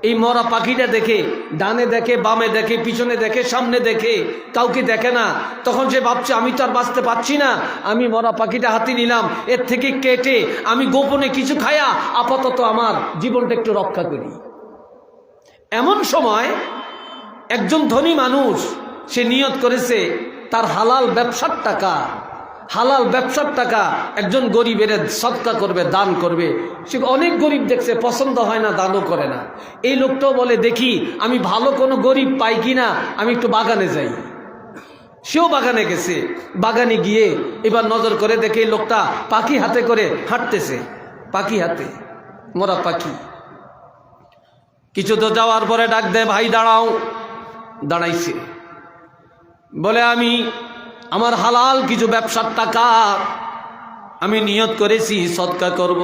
এই মরা পাখিটা দেখে ডানে দেখে, বামে দেখে, পিছনে দেখে, সামনে দেখে, কাউকে দেখে না। তখন সে ভাবছে আমি তো আর বাঁচতে পারছি না, আমি মরা পাখিটা হাতে নিলাম, এর থেকে কেটে আমি গোপনে কিছু খায়া আপাতত আমার জীবনটা একটু রক্ষা করি। এমন সময় একজন ধনী মানুষ সে নিয়ত করেছে তার হালাল ব্যবসার টাকা, হালাল ব্যবসার টাকা একজন গরিবের সদকা করবে, দান করবে। সে অনেক গরিব দেখছে, পছন্দ হয় না, দানও করে না। এই লোকটাও বলে দেখি আমি ভালো কোনো গরিব পাই কিনা, আমি একটু বাগানে যাই। সেও বাগানে গেছে, বাগানে গিয়ে এবার নজর করে দেখে এই লোকটা পাখি হাতে করে হাঁটতেছে, পাখি হাতে, মরা পাখি। কিছু তো যাওয়ার পরে ডাক দেয় ভাই দাঁড়াও। দাঁড়াইছে, বলে আমি আমার হালাল কিছু ব্যবসার টাকা আমি নিয়ত করেছি সদকা করব,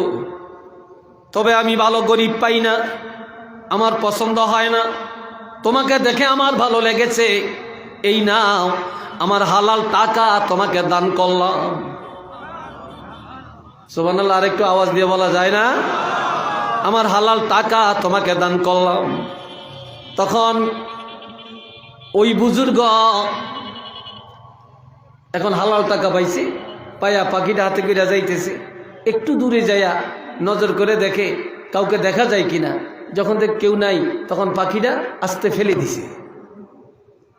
তবে আমি ভালো গরিব পাই না, আমার পছন্দ হয় না, তোমাকে দেখে আমার ভালো লেগেছে, এই নাও আমার হালাল টাকা তোমাকে দান করলাম। সুবহানাল্লাহ, আরেকটু আওয়াজ দিয়ে বলা যায় না? আমার হালাল টাকা তোমাকে দান করলাম। তখন ওই বুজুর্গ এখন হালাল টাকা পাইছে, পাইয়া পাখিটা হাতে করে যাইতেছে। একটু দূরে যাইয়া নজর করে দেখে কাউকে দেখা যায় কিনা। যখন দেখ কেউ নাই তখন পাখিটা আস্তে ফেলে দিছে।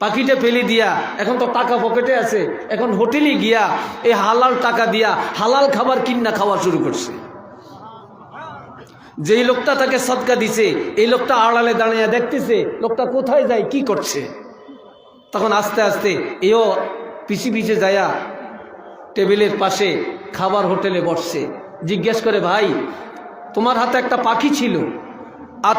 পাখিটা ফেলে দিয়া এখন তো টাকা পকেটে আছে, এখন হোটেলে গিয়া এই হালাল টাকা দিয়া হালাল খাবার কিনা খাওয়া শুরু করছে। যেই লোকটা তাকে সদকা দিছে এই লোকটা আড়ালে দাঁড়িয়ে দেখতেছে লোকটা কোথায় যায়, কি করছে। তখন আস্তে আস্তে এও পিছে পিছে যায়া টেবিলের পাশে খাবার হোটেলে বসছে। জিজ্ঞেস করে ভাই তোমার হাতে একটা পাখি ছিল, আর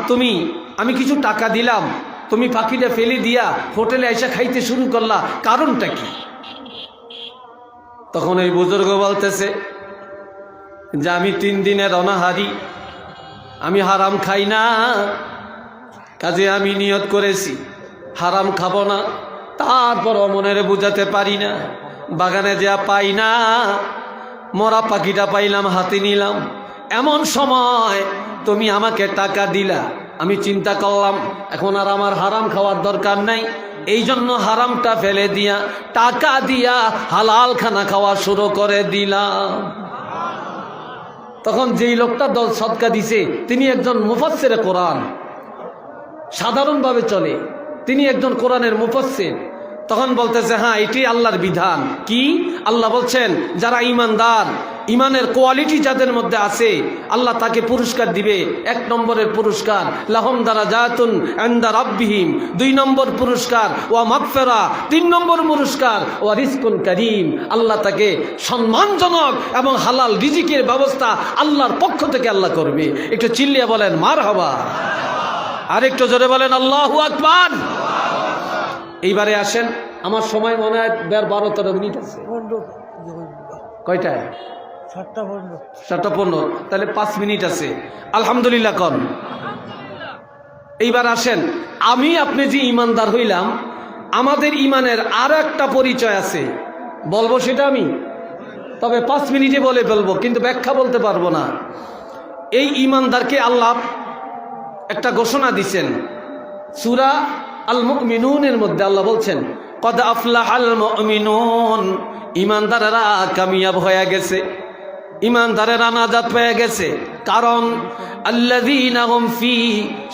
আমি কিছু টাকা দিলাম, তুমি পাখিটা ফেলে দিয়া হোটেলে এসে খাইতে শুরু করলা, কারণটা কি? তখন ওই বুজুর্গ বলতেছে যে আমি 3 দিনের অনাহারি, আমি হারাম খাই না, কাজে আমি নিয়ত করেছি হারাম খাবো না, তারপরও মনের বুঝাতে পারি না, বাগানে যা পাই না, মরা পাখিটা পাইলাম, হাতে নিলাম, এমন সময় তুমি আমাকে টাকা দিলা। আমি চিন্তা করলাম এখন আর আমার হারাম খাওয়ার দরকার নাই, এই জন্য হারামটা ফেলে দিয়া টাকা দিয়া হালাল খানা খাওয়া শুরু করে দিলাম। তখন যেই লোকটা সদকা দিছে তিনি একজন মুফাসসিরে কোরআন, সাধারণভাবে চলে, তিনি একজন কোরআনের মুফাসসির। তখন বলতেছে হ্যাঁ এটি আল্লাহর বিধান। কি? আল্লাহ বলছেন যারা ঈমানদার, ইমানের কোয়ালিটি যাদের মধ্যে আছে আল্লাহ তাকে পুরস্কার দিবে। 1 নম্বরের পুরস্কার লাহুম দারাজাতুন ইনদা রাব্বিহিম, 2 নম্বর পুরস্কার ওয়া মাগফিরা, 3 নম্বর পুরস্কার ওয়া রিজকুন কারীম, আল্লাহ তাকে সম্মানজনক এবং হালাল রিজিকের ব্যবস্থা আল্লাহর পক্ষ থেকে আল্লাহ করবে। একটু চিল্লিয়ে বলেন মারহাবা, আর একটু জোরে বলেন আল্লাহু আকবার। এইবারে আসেন, আমার সময় মনে হয় 12-13 মিনিট আছে। কয়টায়? 7:15। তাহলে 5 মিনিট আছে। আলহামদুলিল্লাহ কন। এইবার আসেন, আমি আপনি যে ইমানদার হইলাম, আমাদের ইমানের আর একটা পরিচয় আছে, বলবো সেটা আমি, তবে 5 মিনিটে বলে ফেলবো, কিন্তু ব্যাখ্যা বলতে পারবো না। এই ইমানদারকে আল্লাহ একটা ঘোষণা দিছেন সূরা আল মুমিনুনের মধ্যে। আল্লাহ বলছেন কদ আফলাহাল মুমিনুন, ইমানদারেরা কামিয়াব হয়ে গেছে, ইমানদারেরা নাজাত পেয়ে গেছে। কারণ আল্লাযীনা হুম ফি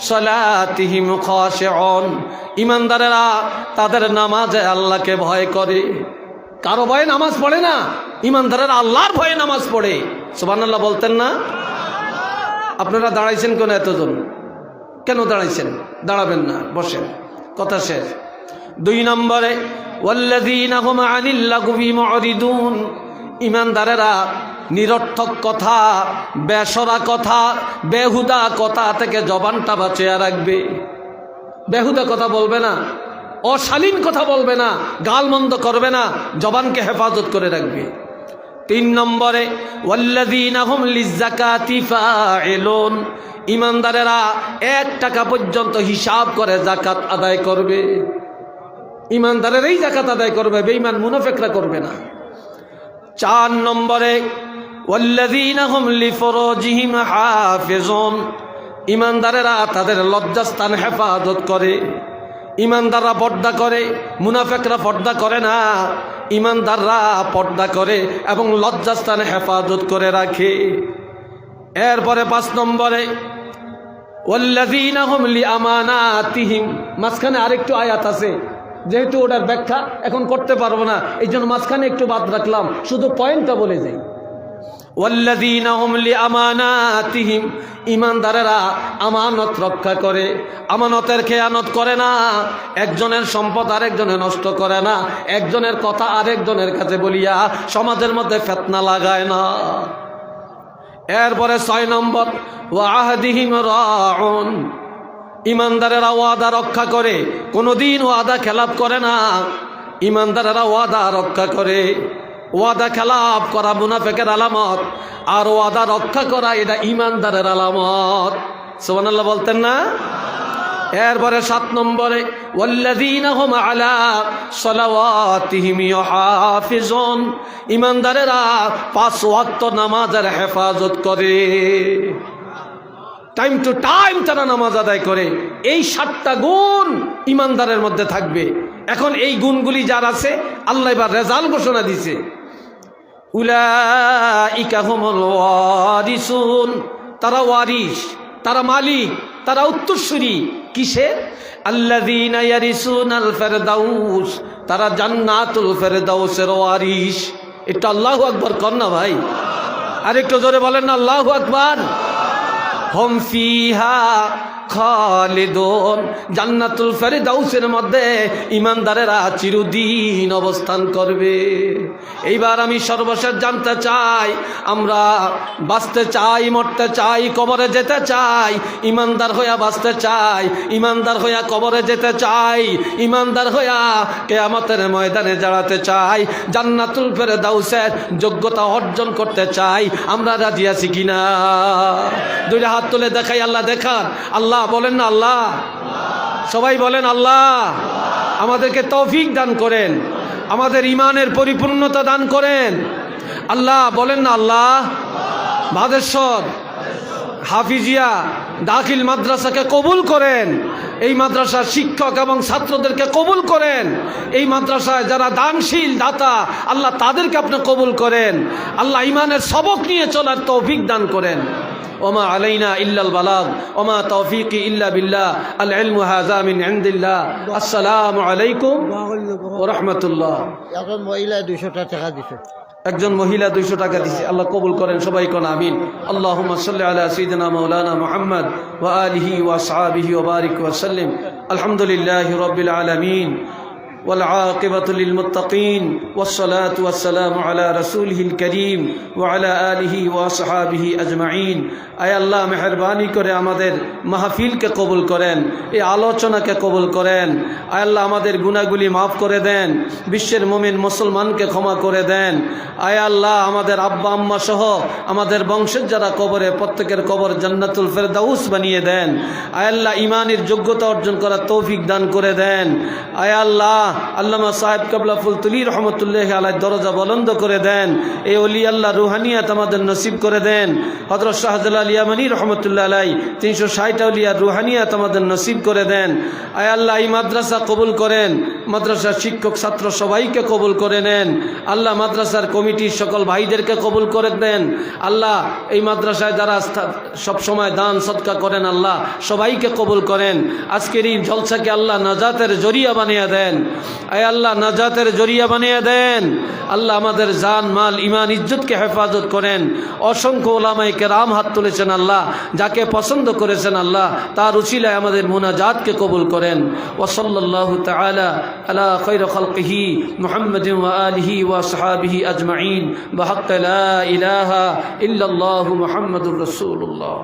সালাতিহিম খাশিউন, ইমানদারেরা তাদের নামাজে আল্লাহকে ভয় করে। কারো ভয়ে নামাজ পড়ে না, ইমানদারেরা আল্লাহর ভয়ে নামাজ পড়ে। সুবহানাল্লাহ বলতেন না? আপনারা দাঁড়াইছেন কেন এতজন? কেন দাঁড়াইছেন? দাঁড়াবেন না, বসেন, কথা শেষ। 2 নম্বরে ওয়াল্লাযীনা হুম আনিল লাগবি মুরিদুন, ইমানদারেরা নিরর্থক কথা, বেসরা কথা, বেহুদা কথা থেকে জবানটা বাঁচিয়ে রাখবে। বেহুদা কথা বলবে না, অশালীন কথা বলবে না, গালমন্দ করবে না, জবানকে হেফাজত করে রাখবে। 3 নম্বরে ওয়াল্লাযীনা হুম লিযাকাতি ফাইলুন, ইমানদারেরা 1 টাকা পর্যন্ত হিসাব করে যাকাত আদায় করবে। ইমানদারেরাই যাকাত আদায় করবে, বেঈমান মুনাফিকরা করবে না। 4 নম্বরে ওয়াল্লাযীনা হুম লিফুরুজিহিম হাফিজুন, ইমানদারেরা তাদের লজ্জাস্থান হেফাজত করে। ইমানদাররা পর্দা করে, মুনাফিকরা পর্দা করে না। ইমানদাররা পর্দা করে এবং লজ্জাস্থান হেফাজত করে রাখে। এরপরে 5 নম্বরে ওয়াল্লাযীনা হুম লিআমানাতিহিম, মাঝখানে আরেকটু আয়াত আছে, যেহেতু ওটার ব্যাখ্যা এখন করতে পারবো না, এই জন্য মাঝখানে একটু বাদ রাখলাম, শুধু পয়েন্টটা বলে যাই। ওয়াল্লাযীনা হুম লিআমানাতিহিম, ইমানদারেরা আমানত রক্ষা করে, আমানতের খেয়ানত করে না, একজনের সম্পদ আরেকজনে নষ্ট করে না, একজনের কথা আরেকজনের কাছে বলিয়া সমাজের মধ্যে ফিতনা লাগায় না। এরপরে 6 নম্বর ওয়াহদিহিম রাউন, ইমানদারেরা ওয়াদা রক্ষা করে, কোনোদিন ওয়াদা খেলাপ করে না। ইমানদারেরা ওয়াদা রক্ষা করে। ওয়াদা খেলাপ করা মুনাফিকের আলামত, আর ওয়াদা রক্ষা করা এটা ইমানদারের আলামত। সুবহানাল্লাহ বলতেন না? এরপরে 7 নম্বরে ওয়াল্লাযীনা হুম আলা সালাওয়াতিহিম ইউহাফিজুন, ইমানদারেরা 5 ওয়াক্ত নামাজের হেফাজত করে, টাইম টু টাইম তারা নামাজ আদায় করে। এই 7টা গুণ ইমানদারের মধ্যে থাকবে। এখন এই গুণগুলি যার আছে, আল্লাহ এবার রেজাল্ট ঘোষণা দিছে, উলাইকা হুমুল ওয়ারিসুন, তারা ওয়ারিস, তারা মালিক, তারা উত্তরসূরি। কিসের? আল্লাযীনা ইয়ারিসুনাল ফিরদাউস, তারা জান্নাতুল ফিরদাউসের ওয়ারিস। এটা আল্লাহু আকবার কর না ভাই, আর একটু জোরে বলেন না আল্লাহু আকবার। হুম ফিহা খালিদুন, জান্নাতুল ফিরদাউসের মধ্যে ইমানদারেরা চিরদিন অবস্থান করবে। এইবার আমি সর্বশেষ জানতে চাই, আমরা বাঁচতে চাই, মরতে চাই, কবরে যেতে চাই, ইমানদার হইয়া বাঁচতে চাই, ইমানদার হইয়া কবরে যেতে চাই, ইমানদার হইয়া কিয়ামতের ময়দানে দাঁড়াতে চাই, জান্নাতুল ফিরদাউসের যোগ্যতা অর্জন করতে চাই। আমরা রাজি আছি কিনা? 2টা হাত তুলে দেখাই, আল্লাহ দেখান। আল্লাহ বলেন না আল্লাহ, সবাই বলেন আল্লাহ আমাদেরকে তৌফিক দান করেন, আমাদের ইমানের পরিপূর্ণতা দান করেন। আল্লাহ বলেন না আল্লাহ ভাদেশ্বর হাফিজিয়া দাখিল মাদ্রাসাকে কবুল করেন, এই মাদ্রাসার শিক্ষক এবং ছাত্রদেরকে কবুল করেন, এই মাদ্রাসায় যারা দানশীল দাতা আল্লাহ তাদেরকে আপনি কবুল করেন। আল্লাহ ইমানের সবক নিয়ে চলার তৌফিক দান করেন। ওমা আলাইনা ইল্লাল বালাগ ওমা তৌফিকি ইল্লা বিল্লাহ, আল ইলমু হাযা মিন ইনদিল্লাহ। আসসালামু আলাইকুম ওয়া রাহমাতুল্লাহ। এখন মহিলা 200 টাকা দিছে, একজন মহিলা 200 টাকা দিয়েছে, আল্লাহ কবুল করেন, সবাই কোন আমিন। আল্লাহুম্মা সাল্লি আলা সাইয়্যিদিনা মাওলানা মুহাম্মদ ওয়া আলিহি ওয়া আসহাবিহি ওয়া বারিক ওয়া সাল্লিম। আলহামদুলিল্লাহি রাব্বিল আলামিন ওয়াল আকিবাতু লিল মুত্তাকিন ওয়াস সালাতু ওয়াস সালামু আলা রাসূলিহিল কারীম ওয়া আলা আলিহি ওয়া আসহাবিহি আজমাইন। আয় আল্লাহ মেহেরবানি করে আমাদের মাহফিলকে কবুল করেন, এই আলোচনাকে কবুল করেন। আয় আল্লাহ আমাদের গুনাহগুলি মাফ করে দেন, বিশ্বের মুমিন মুসলমানকে ক্ষমা করে দেন। আয় আল্লাহ আমাদের আব্বা আম্মা সহ আমাদের বংশের যারা কবরে, প্রত্যেকের কবর জান্নাতুল ফেরদাউস বানিয়ে দেন। আয় আল্লাহ ইমানের যোগ্যতা অর্জন করার তৌফিক দান করে দেন। আয় আল্লাহ আল্লামা সাহেব কাবলা ফুলতুলি রহমতুল্লাহ আলাইহির দরজা বুলন্দ করে দেন। এই ওলি আল্লাহ রুহানিয়াত আমাদের নসিব করে দেন। হযরত শাহজালাল ইয়ামানি রহমতুল্লাহ আলাইহি 360 আউলিয়ার রুহানিয়াত আমাদের নসিব করে দেন। আয় আল্লাহ এই মাদ্রাসা কবুল করেন, মাদ্রাসার শিক্ষক ছাত্র সবাইকে কবুল করে নেন। আল্লাহ মাদ্রাসার কমিটির সকল ভাইদেরকে কবুল করে দেন। আল্লাহ এই মাদ্রাসায় যারা সব সময় দান সদকা করেন আল্লাহ সবাইকে কবুল করেন। আজকের এই জলসাকে আল্লাহ নাজাতের জরিয়া বানিয়ে দেন। আয় আল্লাহ নাজাতের জরিয়া বানিয়ে দেন। আল্লাহ আমাদের জান মাল ইমান ইজ্জতকে হেফাজত করেন। অসংখ্য ওলামায়ে কেরাম হাত তুলেছেন, আল্লাহ যাকে পছন্দ করেছেন আল্লাহ তার উসিলায় আমাদের মুনাজাতকে কবুল করেন। ওয়া সাল্লাল্লাহু তাআলা আলা খায়রি খালকিহি মুহাম্মাদিন ওয়া আলিহি ওয়া আসহাবিহি আজমাইন বিহাক্কি লা ইলাহা ইল্লাল্লাহু মুহাম্মাদুর রাসূলুল্লাহ।